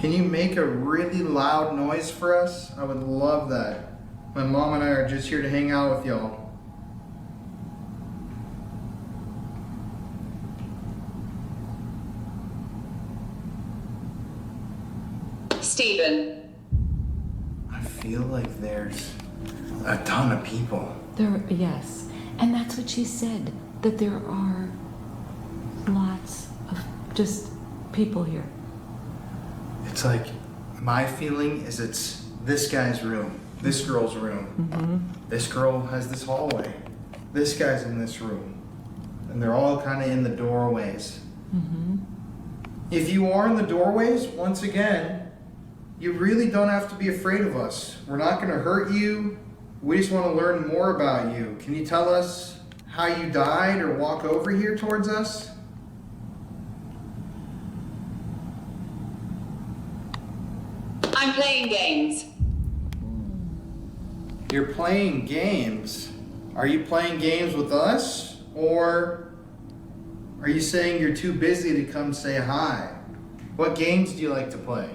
Can you make a really loud noise for us? I would love that. My mom and I are just here to hang out with y'all. Stephen. I feel like there's a ton of people. Yes. And that's what she said, that there are lots of just people here. It's like, my feeling is it's this guy's room, this girl's room. This girl has this hallway. This guy's in this room. And they're all kind of in the doorways. If you are in the doorways, once again, you really don't have to be afraid of us. We're not going to hurt you. We just want to learn more about you. Can you tell us how you died or walk over here towards us? I'm playing games. You're playing games. Are you playing games with us? Or are you saying you're too busy to come say hi? What games do you like to play?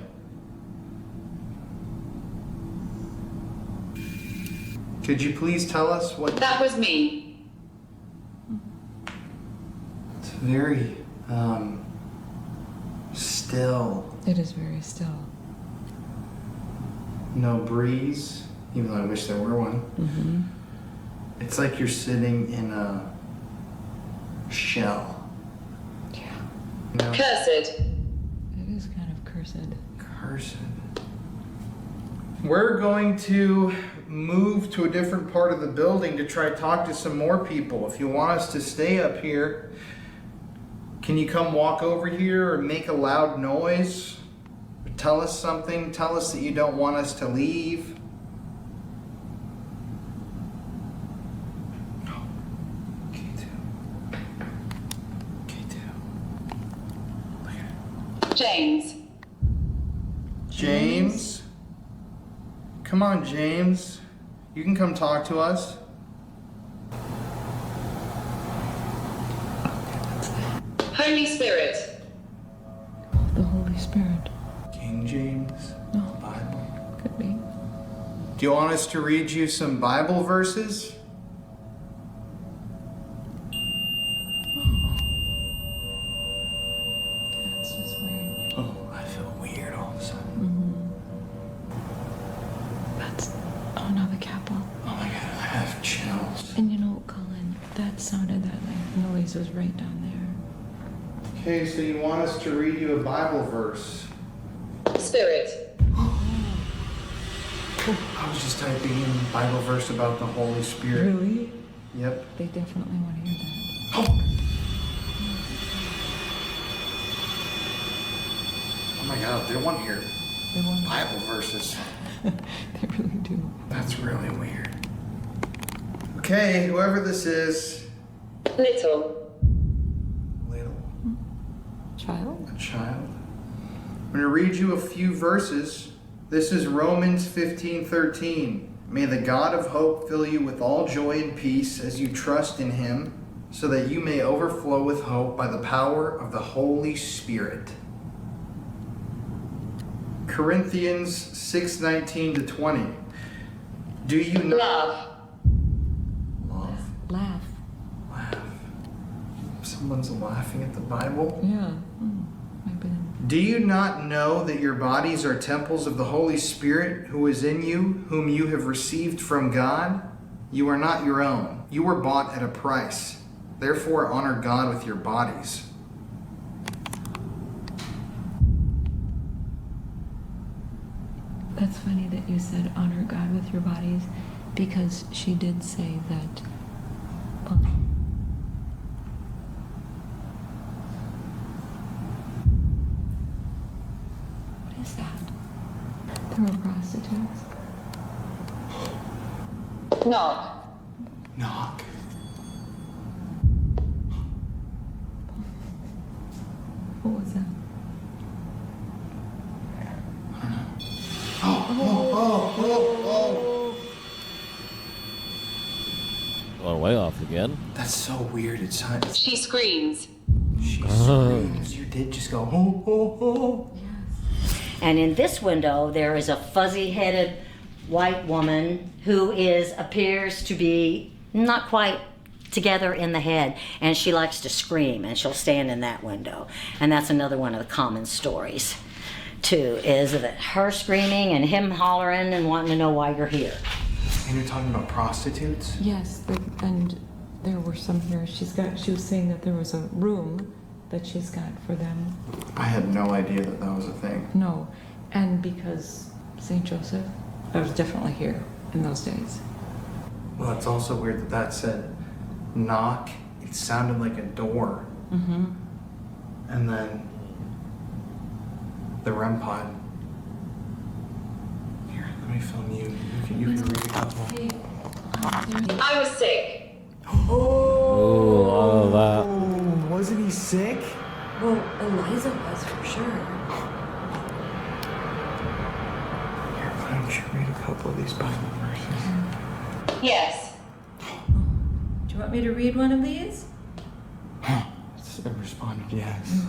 Could you please tell us what... That was me. It's very, still. It is very still. No breeze, even though I wish there were one. It's like you're sitting in a shell. Yeah. You know? Cursed. It is kind of cursed. Cursed. We're going to move to a different part of the building to try to talk to some more people. If you want us to stay up here, can you come walk over here or make a loud noise? Tell us something. Tell us that you don't want us to leave. James. James? Come on, James. You can come talk to us. Holy Spirit. The Holy Spirit. King James? No. Bible. Could be. Do you want us to read you some Bible verses? That's just weird. Oh, I feel weird all of a sudden. That's... Oh no, the capo. Oh my god, I have chills. And you know, Colin, that sounded, that like noise was right down there. Okay, so you want us to read you a Bible verse? Spirit. I was just typing in a Bible verse about the Holy Spirit. Really? Yep. They definitely want to hear that. Oh my god, they want to hear They want Bible verses. They really do. That's really weird. Okay, whoever this is, Little. little Child? a child. I'm going to read you a few verses. This is Romans 15:13. May the God of hope fill you with all joy and peace as you trust in him, so that you may overflow with hope by the power of the Holy Spirit. Corinthians 6:19-20. Do you know... Love. Love? Laugh. Laugh. Someone's laughing at the Bible? Yeah. Might be. Do you not know that your bodies are temples of the Holy Spirit who is in you, whom you have received from God? You are not your own. You were bought at a price. Therefore, honor God with your bodies. That's funny that you said honor God with your bodies, because she did say that. What is that? There were prostitutes. Knock. Knock. What was that? Oh, way off again. That's so weird. It's She screams. she screams. You did just go, oh, oh, oh. And in this window, there is a fuzzy-headed white woman who appears to be not quite together in the head, and she likes to scream, and she'll stand in that window. And that's another one of the common stories, too, is that her screaming and him hollering and wanting to know why you're here. And you're talking about prostitutes? Yes, and there were some here. She was saying that there was a room that she's got for them. I had no idea that that was a thing. No, and because St. Joseph, I was definitely here in those days. Well, it's also weird that that said knock. It sounded like a door. Mm-hmm. And then the REM pod. Here, let me film you. You can read a couple. I was sick. Oh, all of that. Oh, wasn't he sick? Well, Eliza was for sure. Here, why don't you read a couple of these Bible verses? Yes. Do you want me to read one of these? It responded yes.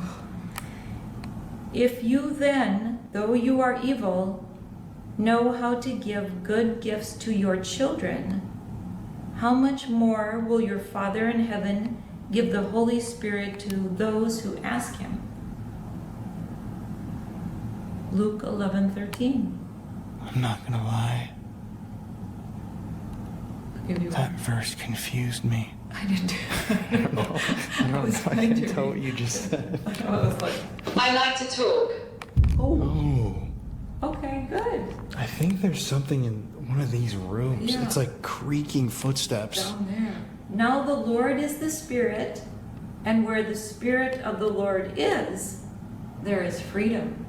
If you then, though you are evil, know how to give good gifts to your children, how much more will your Father in heaven give the Holy Spirit to those who ask him? Luke 11:13. I'm not gonna lie. I'll give you That one. verse confused me. I didn't. I don't know. I can tell what you just said. I was like, I like to talk. oh, Oh, okay, good. I think there's something in one of these rooms. Yeah. It's like creaking footsteps. Down there. Now the Lord is the Spirit, and where the Spirit of the Lord is, there is freedom.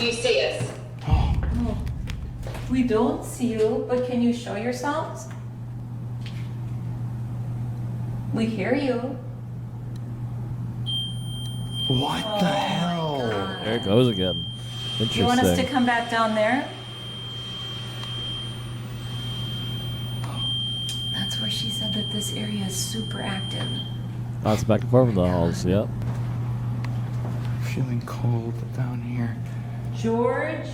You see us. Oh, Oh, we don't see you, but can you show yourselves? We hear you. what the hell? There it goes again. Interesting. You want us to come back down there? That's where she said that this area is super active. Bounce back and forth in the halls, yep. Feeling cold down here. George,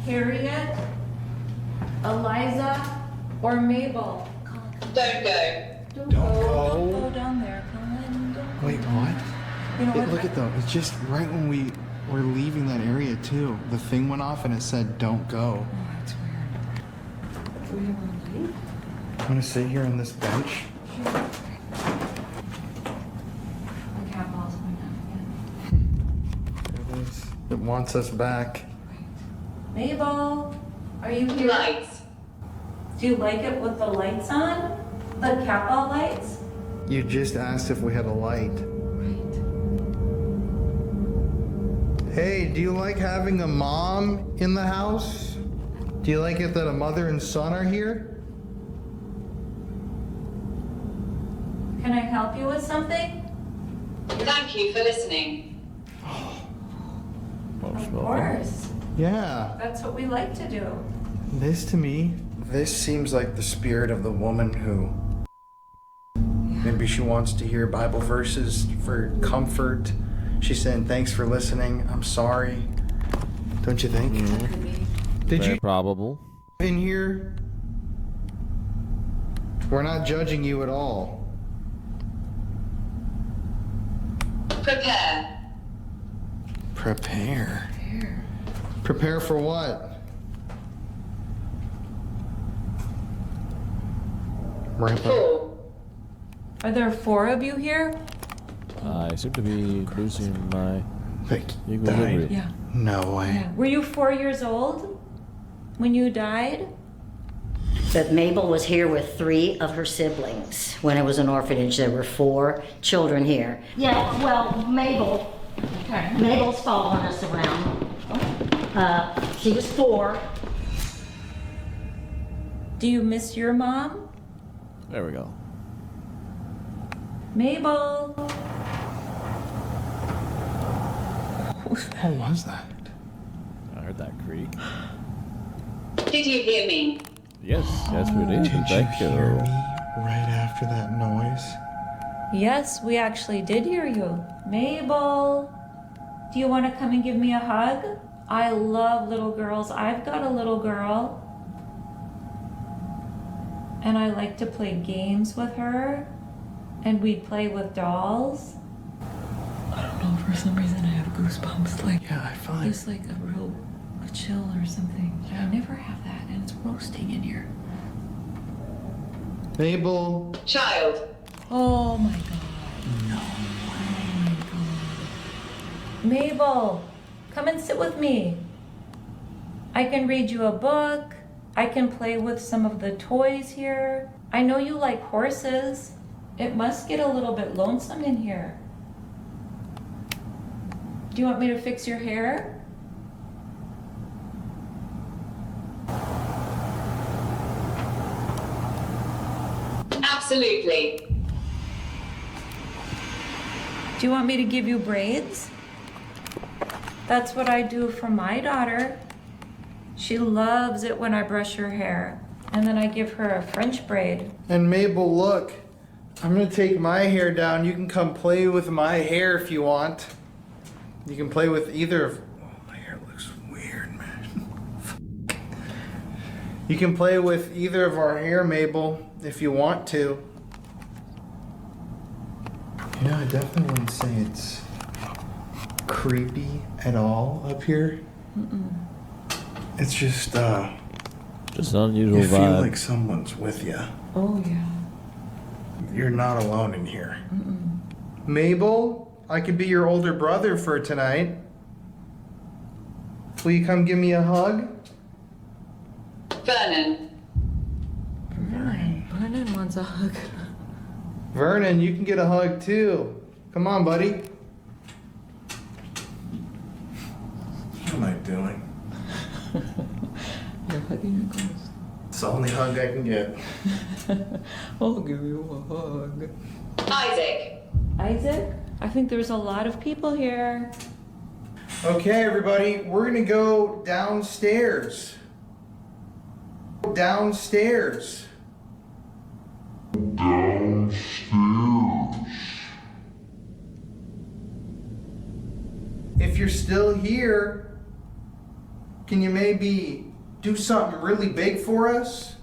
Harriet, Eliza, or Mabel? Don't go. Don't go. Don't go down there, Colin. Don't go Wait, down what? there. You know what? Look at them. It's just right when we were leaving that area too. The thing went off and it said, "Don't go." Oh, that's weird. Do we have a light? I'm gonna sit here on this bench. The cat ball's going down again. There it is. It wants us back. Mabel, are you here? Lights. Do you like it with the lights on? The cat ball lights? You just asked if we had a light. Right. Hey, do you like having a mom in the house? Do you like it that a mother and son are here? Can I help you with something? Thank you for listening. Of course. Yeah. That's what we like to do. This to me, this seems like the spirit of the woman who maybe she wants to hear Bible verses for comfort. She's saying, "Thanks for listening. I'm sorry." Don't you think? Could be. Did Very you probable. in here? We're not judging you at all. Prepare. Prepare. Here. Prepare for what? Right. 4. Are there 4 of you here? I seem to be losing my Vic equilibrium. died. Yeah. No way. Yeah. Were you 4 years old when you died? But Mabel was here with 3 of her siblings. When it was an orphanage, there were 4 children here. Yeah, well, Mabel. Okay. Mabel's following us around. She was 4. Do you miss your mom? There we go. Mabel. What was that? I heard that creak. Did you hear me? Yes, yes, we did. Thank you. Hear me right after that noise? Yes, we actually did hear you. Mabel, do you want to come and give me a hug? I love little girls. I've got a little girl. And I like to play games with her. And we'd play with dolls. I don't know, for some reason I have goosebumps. Like, Yeah, I feel like it's like a chill or something. I never have that, and it's roasting in here. Mabel. Child. Oh my god. No. Oh my god. Mabel, come and sit with me. I can read you a book. I can play with some of the toys here. I know you like horses. It must get a little bit lonesome in here. Do you want me to fix your hair? Absolutely. Do you want me to give you braids? That's what I do for my daughter. She loves it when I brush her hair. And then I give her a French braid. And Mabel, look. I'm gonna take my hair down. You can come play with my hair if you want. You can play with either of... Oh, my hair looks weird, man. You can play with either of our hair, Mabel, if you want to. You know, I definitely wouldn't say it's creepy at all up here. It's just, Just an unusual you feel vibe. like someone's with you. Oh yeah. You're not alone in here. Mabel, I could be your older brother for tonight. Will you come give me a hug? Vernon. Vernon wants a hug. Vernon, you can get a hug too. Come on, buddy. What am I doing? You're hugging a ghost. It's the only hug I can get. I'll give you a hug. Isaac. Isaac? I think there's a lot of people here. Okay, everybody, we're gonna go downstairs. Downstairs. If you're still here, can you maybe do something really big for us?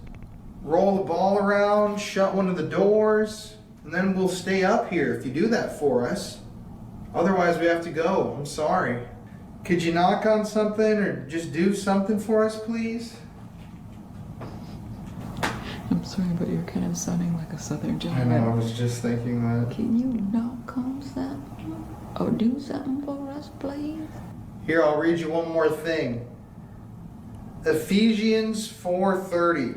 Roll the ball around, shut one of the doors, and then we'll stay up here if you do that for us. Otherwise, we have to go. I'm sorry. Could you knock on something or just do something for us, please? I'm sorry, but you're kind of sounding like a southern I gentleman. know, I was just thinking that. Can you knock on something? Or do something for us, please? Here, I'll read you one more thing. Ephesians 4:30.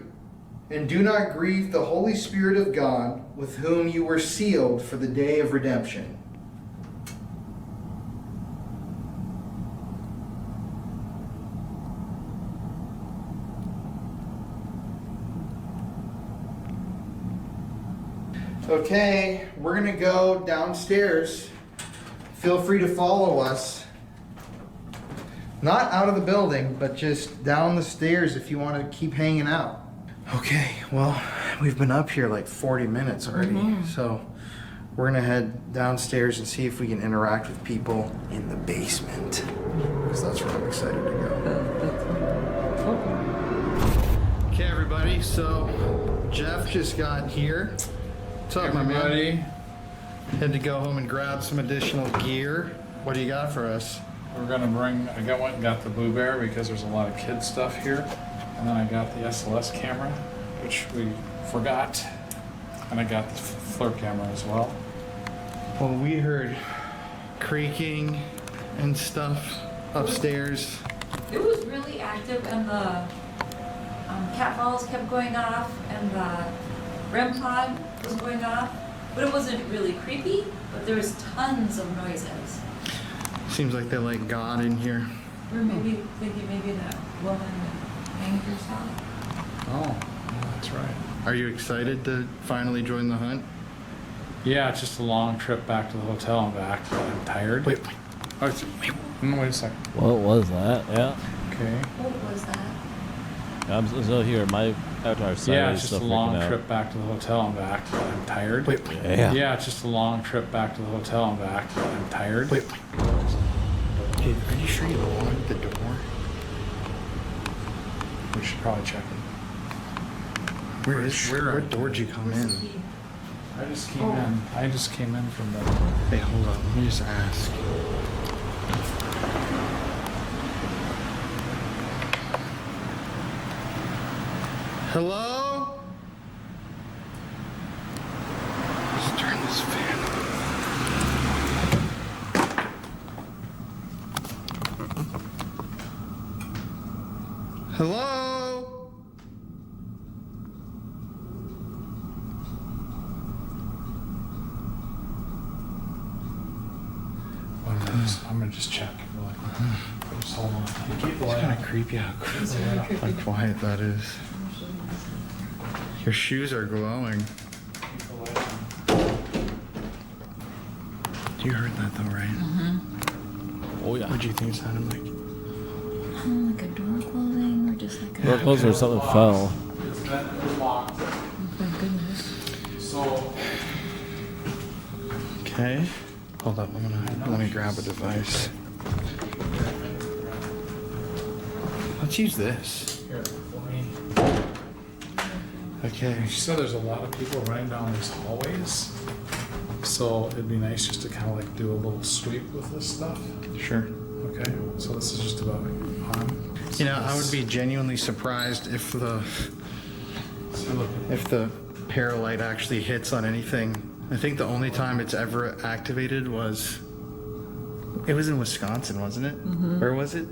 And do not grieve the Holy Spirit of God, with whom you were sealed for the day of redemption. Okay, we're gonna go downstairs. Feel free to follow us. Not out of the building, but just down the stairs if you want to keep hanging out. Okay, well, we've been up here like 40 minutes already, so we're gonna head downstairs and see if we can interact with people in the basement, because that's where I'm excited to go. Okay, everybody, so Jeff just got here. What's up, my man? Everybody, Had to go home and grab some additional gear. What do you got for us? we're gonna bring, went and got the Boo Bear because there's a lot of kid stuff here. And then I got the SLS camera, which we forgot. And I got the FLIR camera as well. Well, we heard creaking and stuff upstairs. It was really active, and the cat balls kept going off, and the REM pod was going off. But it wasn't really creepy, but there was tons of noises. Seems like they like God in here. Or maybe thinking maybe that woman hanged herself. Oh, that's right. Are you excited to finally join the hunt? Yeah, it's just a long trip back to the hotel and back. I'm tired. Wait. Oh, wait a second. What was that? Yeah. Okay. What was that? I'm so here. My avatar side Yeah, is it's just still a long freaking out. trip back to the hotel and back. I'm tired. Wait. Yeah. Yeah, it's just a long trip back to the hotel and back. I'm tired. Wait. Dude, are you sure you locked the door? We should probably check it. Where did you come in? I just came in. I just came in from the. Hey, hold on. Let me just ask. Hello? Let's turn this fan on. Hello? I'm gonna just check. Really. Just hold on. You keep the It's light kind on. of creepy how quiet that is. Your shoes are glowing. Keep the light on. You heard that though, right? Oh yeah. What do you think it sounded like? Like a door closing, or just like a... Door closed or something fell. It's been locked. Oh, thank goodness. So Okay. Hold up, let me grab a device. Let's use this. here, let me. Okay. She said there's a lot of people running down these hallways, so it'd be nice just to kind of like do a little sweep with this stuff. Sure. Okay, so this is just about on. You know, I would be genuinely surprised if the paralight actually hits on anything. I think the only time it's ever activated was in Wisconsin, wasn't it? Where was it?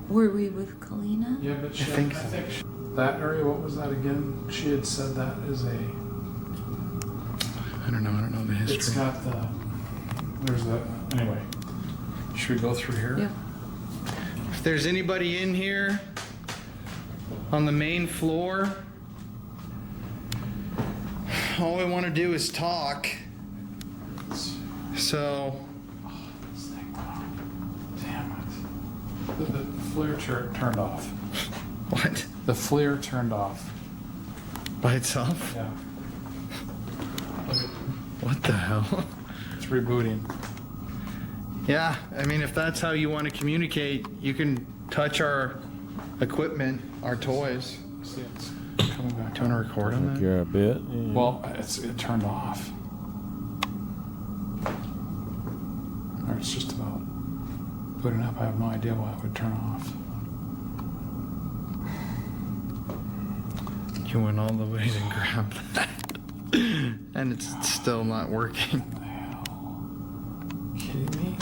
Were we with Kalina? Yeah, but she, think so. that area. What was that again? She had said that is a. I don't know the history. It's got the. There's the. Anyway, should we go through here? Yeah. If there's anybody in here on the main floor, all we want to do is talk. So, This thing. Damn it. The FLIR turned off. what? The FLIR turned off. By itself? Yeah. What the hell? It's rebooting. Yeah, I mean, if that's how you want to communicate, you can touch our equipment, our toys. See, it's coming back. Do you want to record on that? You're a bit. Yeah. Well, it turned off. Or it's just about booting up. I have no idea why it would turn off. You went all the way to grab that. And it's still not working. What the hell? Kidding me?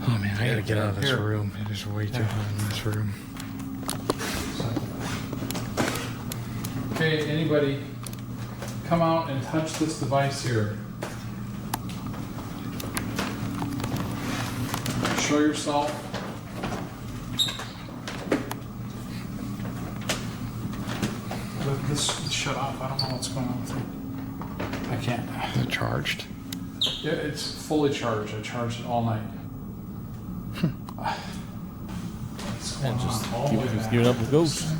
Oh man, I gotta get out of this Here. room. It is way too hot in this room. Okay, anybody come out and touch this device here. Show yourself. This shut off. I don't know what's going on with it. I can't. Is it charged? Yeah, it's fully charged. I charged it all night. What's going And just on? All the way keep back. giving up with ghosts.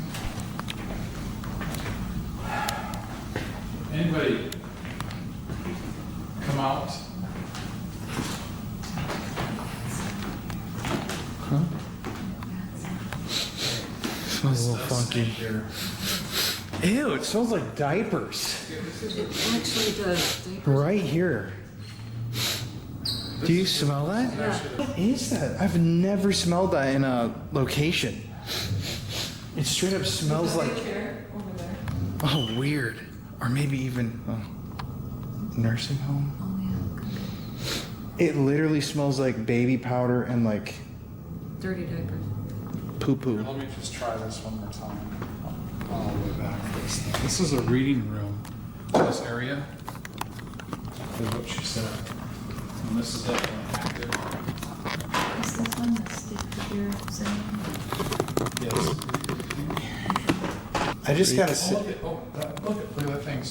Anybody come out? Smells a little funky. Here. Ew, it smells like diapers. It actually does. Right here. Do you smell that? What is that? I've never smelled that in a location. It straight up smells like. Oh, weird. Or maybe even nursing home. It literally smells like baby powder and like Dirty diapers. poo poo. Let me just try this one more time. All the way back. This is a reading room. This area is what she said. And this is definitely active. Is this one the stick that you're saying? Yes. I just gotta Oh, sit. look at that thing.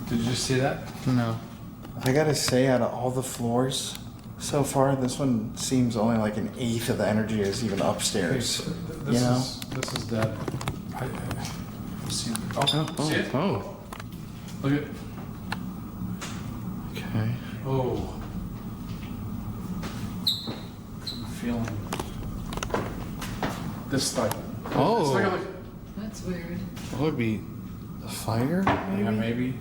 Did you just see that? No. I gotta say, out of all the floors so far, this one seems only like an eighth of the energy is even upstairs. Okay, so You know? this is dead. I see. See it? Oh. Look at. Okay. Oh. I'm feeling this like. Oh. It's like That's weird. That would be a fire? yeah, maybe.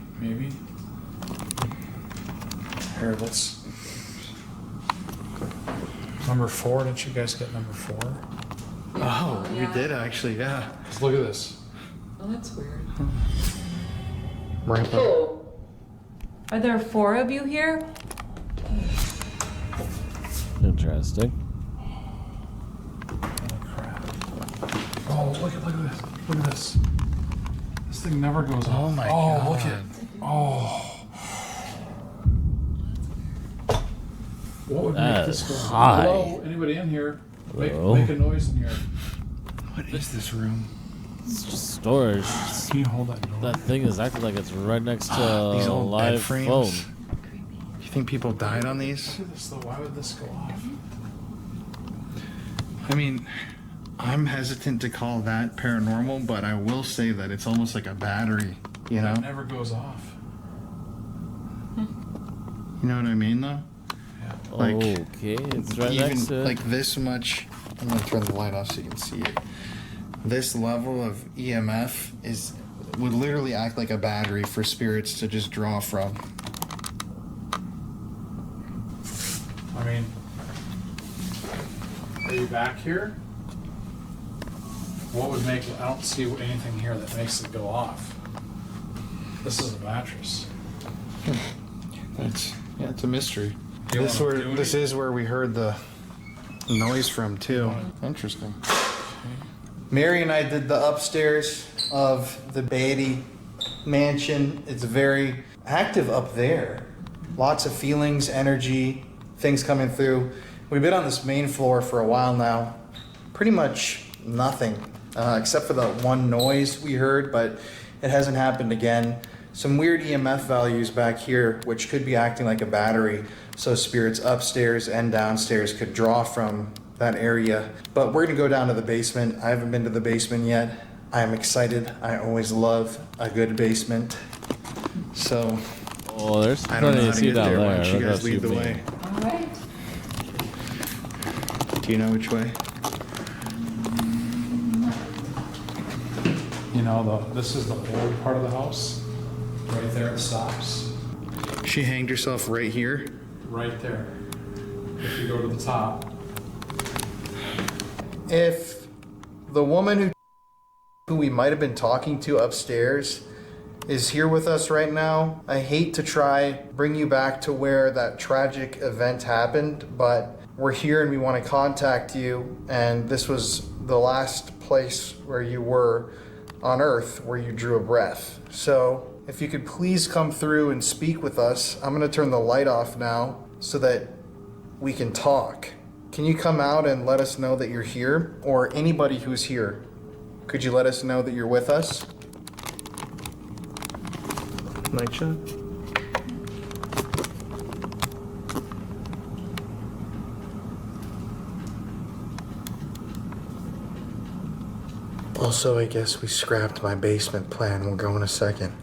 Here, let's. Number 4. Didn't you guys get number 4? Oh, we did actually, yeah. Let's look at this. Oh, that's weird. Right. 4. Are there 4 of you here? Interesting. Oh, look at this. Look at this. This thing never goes off. Oh my Oh, God. look at. Oh. What would That make this is go off? high. Hello? Anybody in here? Hello? Make a noise in here. What is this room? It's just storage. Can you hold that door? That thing is acting like it's right next to These a old bed live frames. phone. You think people died on these? Look at this though. Why would this go off? I mean, I'm hesitant to call that paranormal, but I will say that it's almost like a battery, you know? It never goes off. You know what I mean, though? Like, Okay, it's right even next to it. like this much. I'm gonna turn the light off so you can see it. This level of EMF would literally act like a battery for spirits to just draw from. I mean, are you back here? What would make? I don't see anything here that makes it go off. This is a mattress. It's a mystery. Do you wanna do This it? is where we heard the noise from too. Interesting. Mary and I did the upstairs of the Beattie mansion. It's very active up there. Lots of feelings, energy, things coming through. We've been on this main floor for a while now. Pretty much nothing, except for the one noise we heard, but it hasn't happened again. Some weird EMF values back here, which could be acting like a battery, so spirits upstairs and downstairs could draw from that area. But we're gonna go down to the basement. I haven't been to the basement yet. I am excited. I always love a good basement. So Oh, there's I don't know plenty how to to see get down there. Why there. don't you What guys else lead the mean? way? All right. Do you know which way? You know, this is the old part of the house. Right there it stops. She hanged herself right here. Right there. If you go to the top. If the woman who we might have been talking to upstairs is here with us right now, I hate to try bring you back to where that tragic event happened, but we're here and we want to contact you, and this was the last place where you were on Earth where you drew a breath. So if you could please come through and speak with us. I'm going to turn the light off now so that we can talk. Can you come out and let us know that you're here? Or anybody who's here, could you let us know that you're with us? Nightshot? Also, I guess we scrapped my basement plan. We'll go in a second.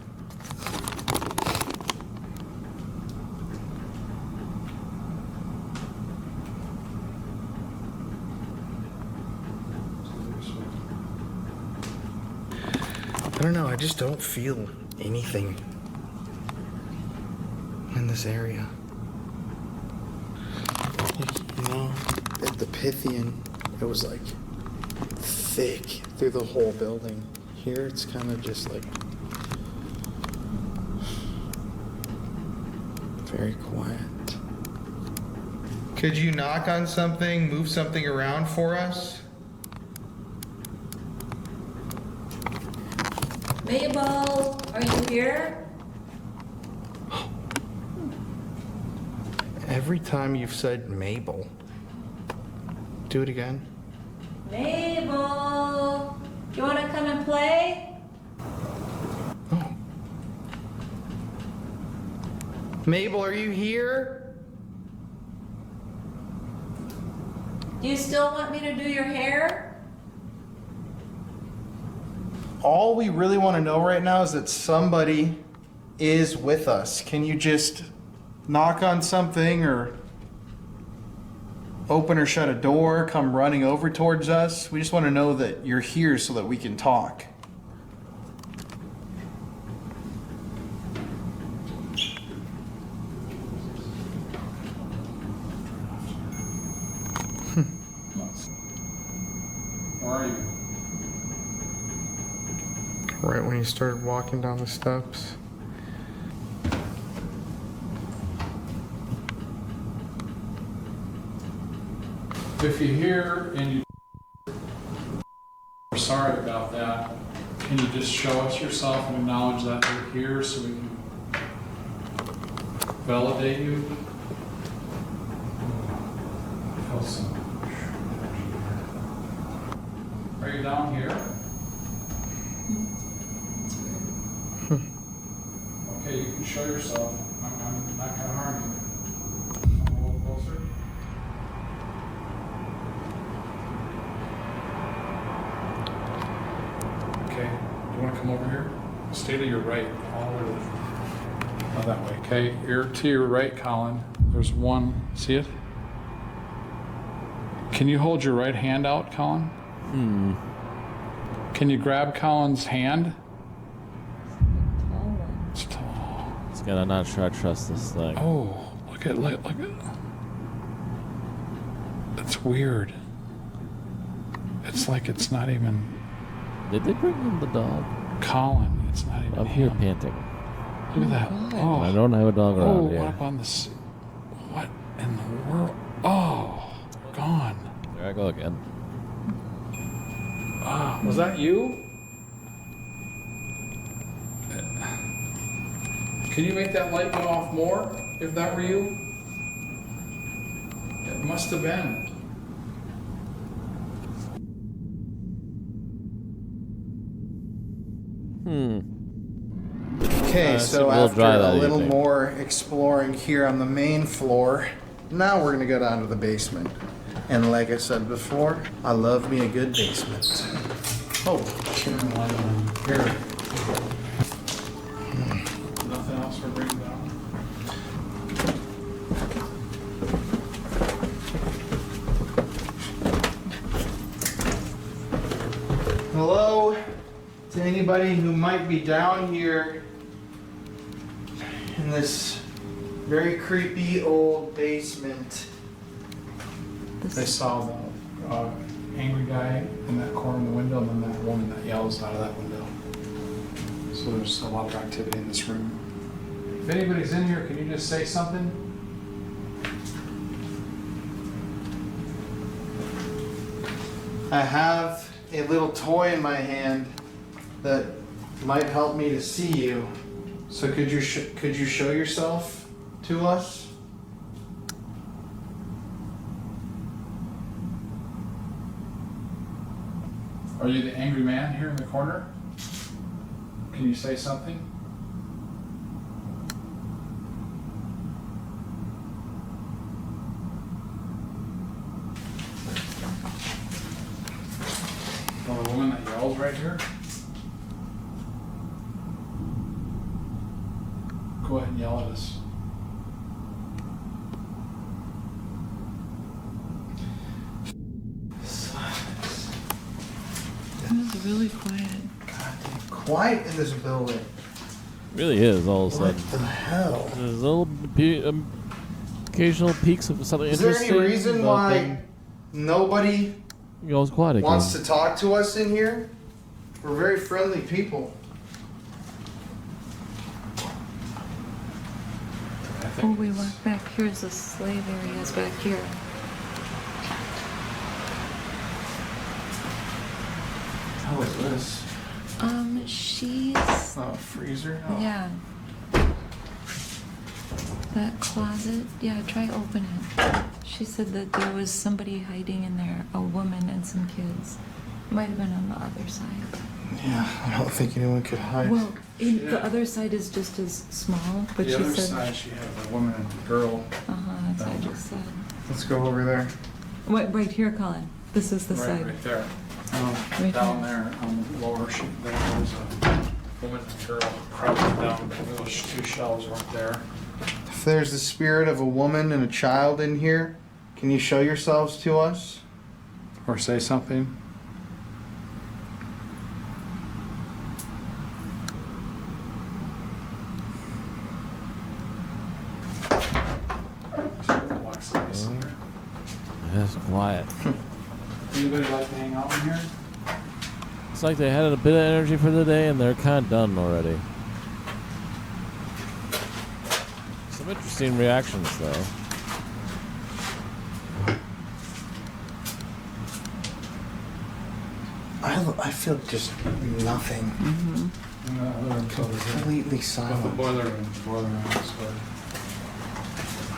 I don't know, I just don't feel anything. in this area. You know, at the Pythian, it was like thick through the whole building. Here it's kind of just like very quiet. Could you knock on something, move something around for us? Mabel, are you here? Every time you've said Mabel, do it again. Mabel, do you want to come and play? Oh. Mabel, are you here? Do you still want me to do your hair? All we really want to know right now is that somebody is with us. Can you just knock on something or open or shut a door, come running over towards us? We just want to know that you're here so that we can talk. Where are you? Right when you started walking down the steps. If you're here and you are sorry about that, can you just show us yourself and acknowledge that you're here so we can validate you? I feel so much energy here. Are you down here? Okay, you can show yourself. I'm not gonna harm you. Come a little closer. Okay, you want to come over here? Stay to your right, all the way to that way. Okay, you're to your right, Colin. There's one. See it? Can you hold your right hand out, Colin? Can you grab Colin's hand? It's tall. It's gonna not try to trust this thing. Oh, look at. It's weird. It's like it's not even Did they bring in the dog? Colin. It's not even I'm here him. panting. Look at that. Oh, I don't have a dog around oh, here. up on this. What in the world? Oh, gone. There I go again. Ah, was that you? Can you make that light go off more? If that were you? It must have been. Okay, it so seemed a little after dry a that little evening. more exploring here on the main floor, now we're gonna go down to the basement. And like I said before, I love me a good basement. Oh, Here. Nothing else for bringing down? hello to anybody who might be down here in this very creepy old basement. They saw the angry guy in that corner of the window and then that woman that yells out of that window. So there's a lot of activity in this room. If anybody's in here, can you just say something? I have a little toy in my hand that might help me to see you. So could you show yourself to us? Are you the angry man here in the corner? Can you say something? Well, the woman that yells right here? Go ahead and yell at us. It was really quiet. Quiet in this building. Really is all of a What sudden. the hell? There's occasional peaks of something Is there interesting. any reason but why then nobody it goes quiet again. wants to talk to us in here? We're very friendly people. Oh, we walk back. Here's the slave areas back here. How is this? She's... Oh, a freezer? Oh. Yeah. That closet, yeah, try open it. She said that there was somebody hiding in there, a woman and some kids. Might have been on the other side. Yeah, I don't think anyone could hide. Well, the other side is just as small, but The she other said... side, she had a woman and a girl. That's what I just said. Let's go over there. Wait, right here, Colin. This is the side. Right there. Right Down there. there on the lower sheet, there was a woman and a girl crouching down. Those two shelves right there. If there's the spirit of a woman and a child in here, can you show yourselves to us? Or say something. That's quiet. Anybody like to hang out in here? It's like they had a bit of energy for the day and they're kind of done already. Some interesting reactions, though. I feel just nothing. Completely The silent. boiler room. The boiler room is good.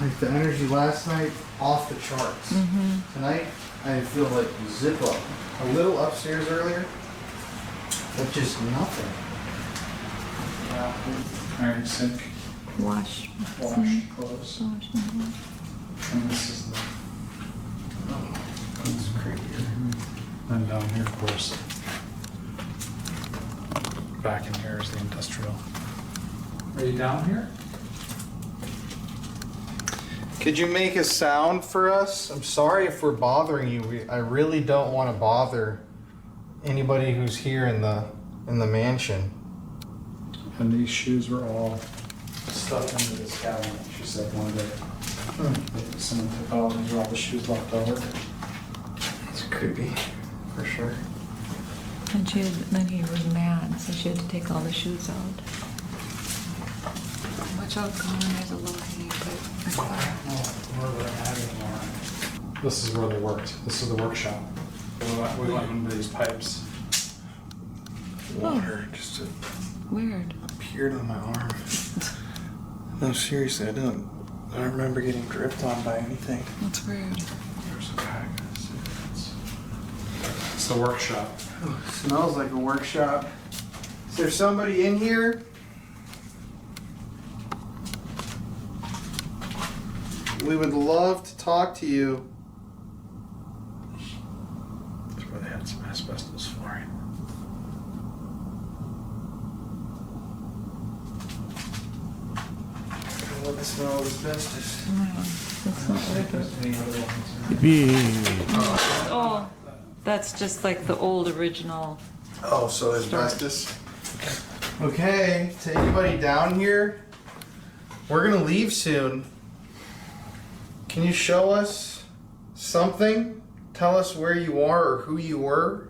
Like the energy last night, off the charts. Tonight, I feel like Zippo. A little upstairs earlier, but just nothing. Yeah. Alright, sink, Wash. wash, clothes. Wash. And this is the. It's creepier. And down here, of course. Back in here is the industrial. Are you down here? Could you make a sound for us? I'm sorry if we're bothering you. I really don't want to bother anybody who's here in the mansion. And these shoes were all stuffed into this cabinet. She said one day. Someone took all these, were all the shoes left over. It's creepy, for sure. And then he was mad, so she had to take all the shoes out. Watch out, Colin, there's a low hanging pipe. Where they're at anymore. This is where they worked. This is the workshop. We went into these pipes. Water just Weird. appeared on my arm. No, seriously, I don't remember getting dripped on by anything. That's weird. There's a bag. It's the workshop. Oh, it smells like a workshop. Is there somebody in here? We would love to talk to you. That's where they had some asbestos flooring. I don't want to smell asbestos. No, that's not wicked. Any other ones? Oh, that's just like the old original. Oh, so asbestos? Okay, to anybody down here, we're gonna leave soon. Can you show us something? Tell us where you are or who you were?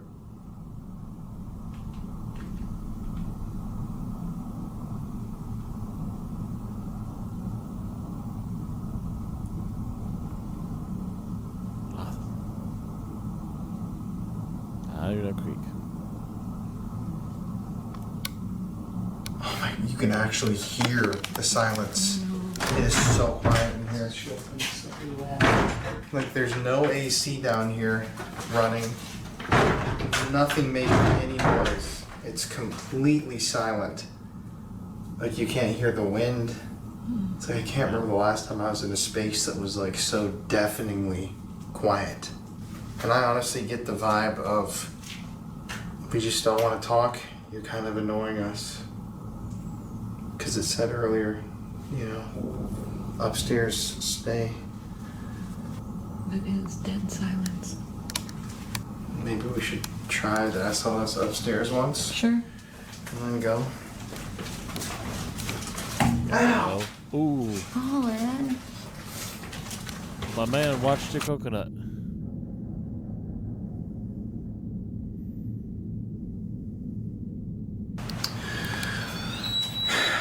Iron Creek. Oh my, you can actually hear the silence. It is so quiet in here. Like there's no AC down here running. Nothing making any noise. It's completely silent. Like you can't hear the wind. It's like I can't remember the last time I was in a space that was like so deafeningly quiet. And I honestly get the vibe of we just don't want to talk. You're kind of annoying us. Because it said earlier, you know, upstairs stay. It is dead silence. Maybe we should try the SLS upstairs once Sure. and then go. Ow. Ooh. Oh, man. My man watched your coconut.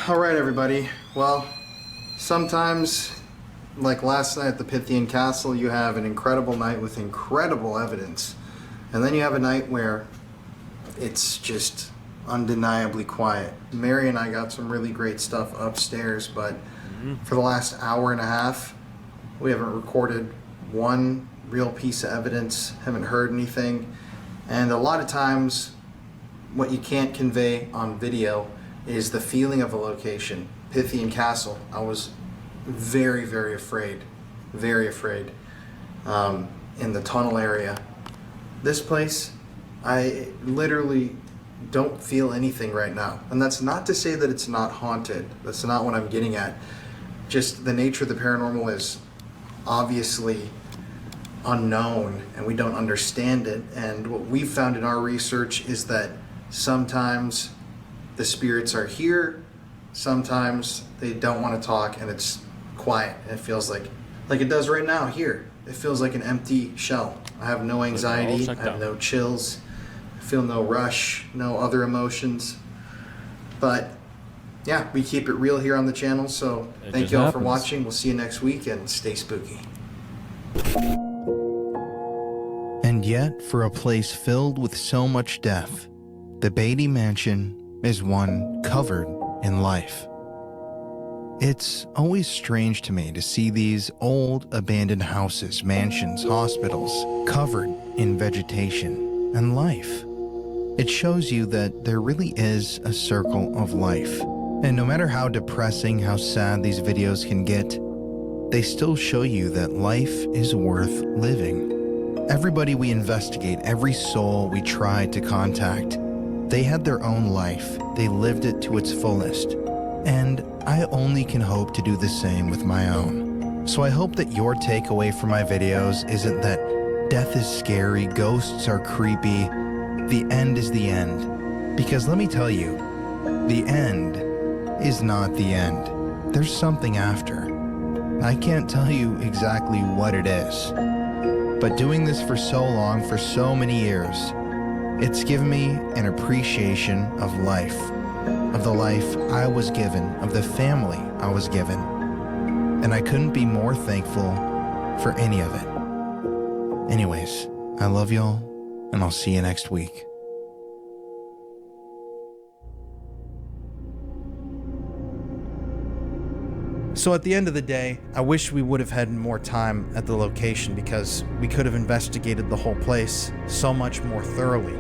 All right, everybody. Well, sometimes, like last night at the Pythian Castle, you have an incredible night with incredible evidence. And then you have a night where it's just undeniably quiet. Mary and I got some really great stuff upstairs, but for the last hour and a half, we haven't recorded one real piece of evidence, haven't heard anything. And a lot of times, what you can't convey on video is the feeling of a location. Pythian Castle, I was very, very afraid, in the tunnel area. This place, I literally don't feel anything right now. And that's not to say that it's not haunted. That's not what I'm getting at. Just the nature of the paranormal is obviously unknown and we don't understand it. And what we've found in our research is that sometimes the spirits are here, sometimes they don't want to talk and it's quiet. And it feels like it does right now here. It feels like an empty shell. I have no anxiety, I have no chills, I feel no rush, no other emotions. But yeah, we keep it real here on the channel, so thank you all for watching. We'll see you next week and stay spooky. And yet, for a place filled with so much death, the Beattie Mansion is one covered in life. It's always strange to me to see these old abandoned houses, mansions, hospitals covered in vegetation and life. It shows you that there really is a circle of life. And no matter how depressing, how sad these videos can get, they still show you that life is worth living. Everybody we investigate, every soul we try to contact, they had their own life. They lived it to its fullest. And I only can hope to do the same with my own. So I hope that your takeaway from my videos isn't that death is scary, ghosts are creepy, the end is the end. Because let me tell you, the end is not the end. There's something after. I can't tell you exactly what it is. But doing this for so long, for so many years, it's given me an appreciation of life, of the life I was given, of the family I was given. And I couldn't be more thankful for any of it. Anyways, I love y'all, and I'll see you next week. So at the end of the day, I wish we would have had more time at the location because we could have investigated the whole place so much more thoroughly.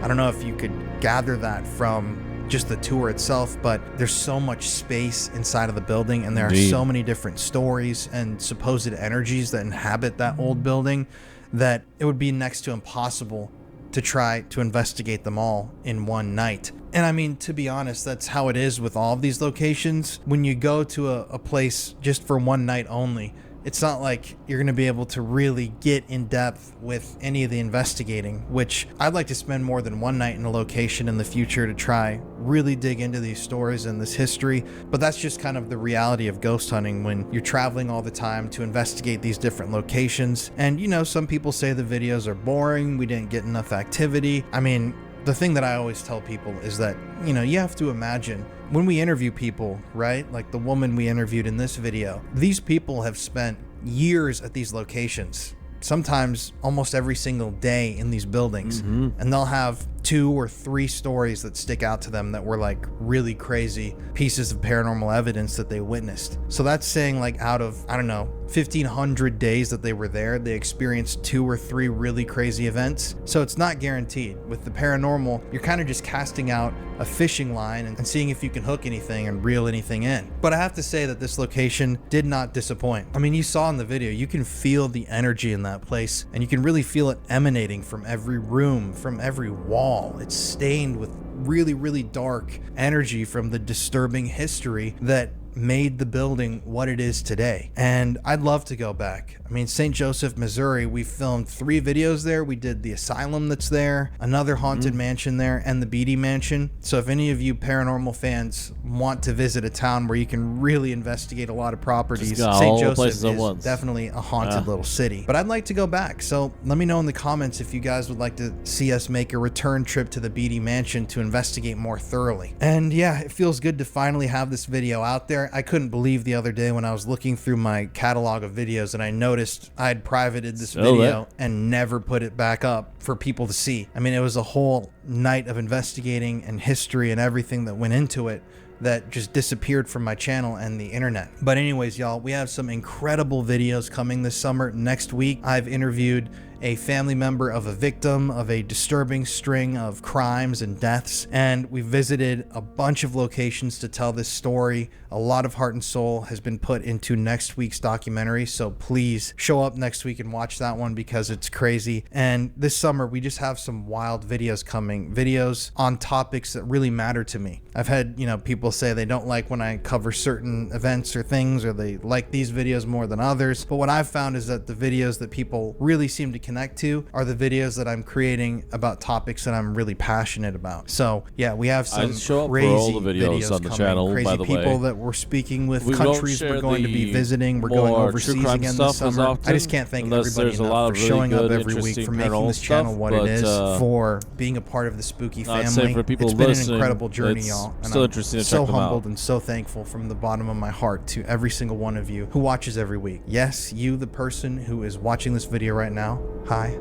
I don't know if you could gather that from just the tour itself, but there's so much space inside of the building and there are so many different stories and supposed energies that inhabit that old building that it would be next to impossible to try to investigate them all in one night. And I mean, to be honest, that's how it is with all of these locations. When you go to a place just for one night only, it's not like you're going to be able to really get in depth with any of the investigating, which I'd like to spend more than one night in a location in the future to try really dig into these stories and this history. But that's just kind of the reality of ghost hunting when you're traveling all the time to investigate these different locations. And you know, some people say the videos are boring, we didn't get enough activity. I mean, the thing that I always tell people is that, you know, you have to imagine when we interview people, right? Like the woman we interviewed in this video, these people have spent years at these locations, sometimes almost every single day in these buildings, and they'll have 2 or 3 stories that stick out to them that were like really crazy pieces of paranormal evidence that they witnessed. So that's saying like out of, I don't know, 1,500 days that they were there, they experienced 2 or 3 really crazy events. So it's not guaranteed. With the paranormal, you're kind of just casting out a fishing line and seeing if you can hook anything and reel anything in. But I have to say that this location did not disappoint. I mean, you saw in the video, you can feel the energy in that place and you can really feel it emanating from every room, from every wall. It's stained with really, really dark energy from the disturbing history that made the building what it is today. And I'd love to go back. I mean, St. Joseph, Missouri, we filmed 3 videos there. We did the asylum that's there, another haunted mansion there, and the Beattie mansion. So if any of you paranormal fans want to visit a town where you can really investigate a lot of properties, St. Joseph is definitely a haunted little city. But I'd like to go back. So let me know in the comments if you guys would like to see us make a return trip to the Beattie mansion to investigate more thoroughly. And yeah, it feels good to finally have this video out there. I couldn't believe the other day when I was looking through my catalog of videos and I noticed I'd privated this video and never put it back up for people to see. I mean, it was a whole night of investigating and history and everything that went into it that just disappeared from my channel and the internet. But anyways, y'all, we have some incredible videos coming this summer. Next week, I've interviewed a family member of a victim of a disturbing string of crimes and deaths, and we visited a bunch of locations to tell this story. A lot of heart and soul has been put into next week's documentary, so please show up next week and watch that one because it's crazy. And this summer, we just have some wild videos coming, videos on topics that really matter to me. I've had, people say they don't like when I cover certain events or things, or they like these videos more than others. But what I've found is that the videos that people really seem to connect to are the videos that I'm creating about topics that I'm really passionate about. So yeah, we have some crazy all the videos on the coming, channel, crazy by the people way. That we're speaking with, We countries we're going to be visiting. We're going overseas again this summer. I just can't thank everybody enough for showing up every week, for making this channel what it is, for being a part of the spooky family. It's been an incredible journey, y'all. And I'm so humbled and so thankful from the bottom of my heart to every single one of you who watches every week. Yes, you, the person who is watching this video right now, hi.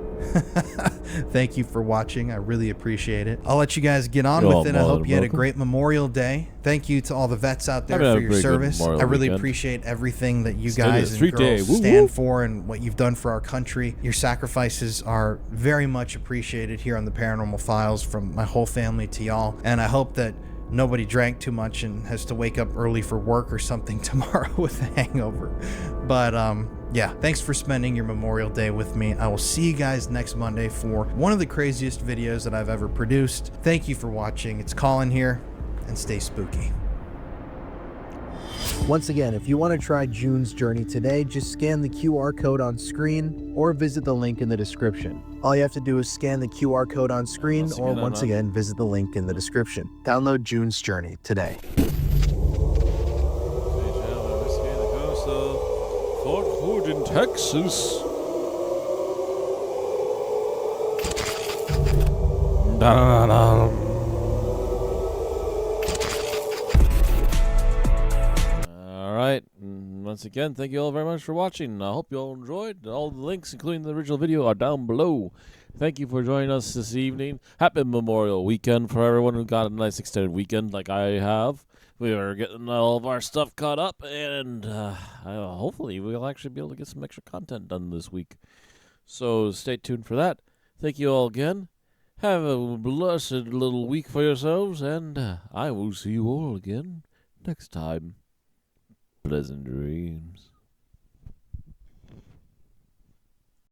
Thank you for watching. I really appreciate it. I'll let you guys get on with it. I hope you had a great Memorial Day. Thank you to all the vets out there for your service. I really appreciate everything that you guys and girls stand for and what you've done for our country. Your sacrifices are very much appreciated here on the Paranormal Files, from my whole family to y'all. And I hope that nobody drank too much and has to wake up early for work or something tomorrow with a hangover. But yeah, thanks for spending your Memorial Day with me. I will see you guys next Monday for one of the craziest videos that I've ever produced. Thank you for watching. It's Colin here, and stay spooky. Once again, if you want to try June's journey today, just scan the QR code on screen or visit the link in the description. All you have to do is scan the QR code on screen or once again, visit the link in the description. Download June's journey today. Fort Hood in Texas. Alright, once again, thank you all very much for watching. I hope you all enjoyed. All the links, including the original video, are down below. Thank you for joining us this evening. Happy Memorial Weekend for everyone who got a nice extended weekend like I have. We are getting all of our stuff caught up, and hopefully we'll actually be able to get some extra content done this week. So stay tuned for that. Thank you all again. Have a blessed little week for yourselves, and I will see you all again next time. Pleasant dreams.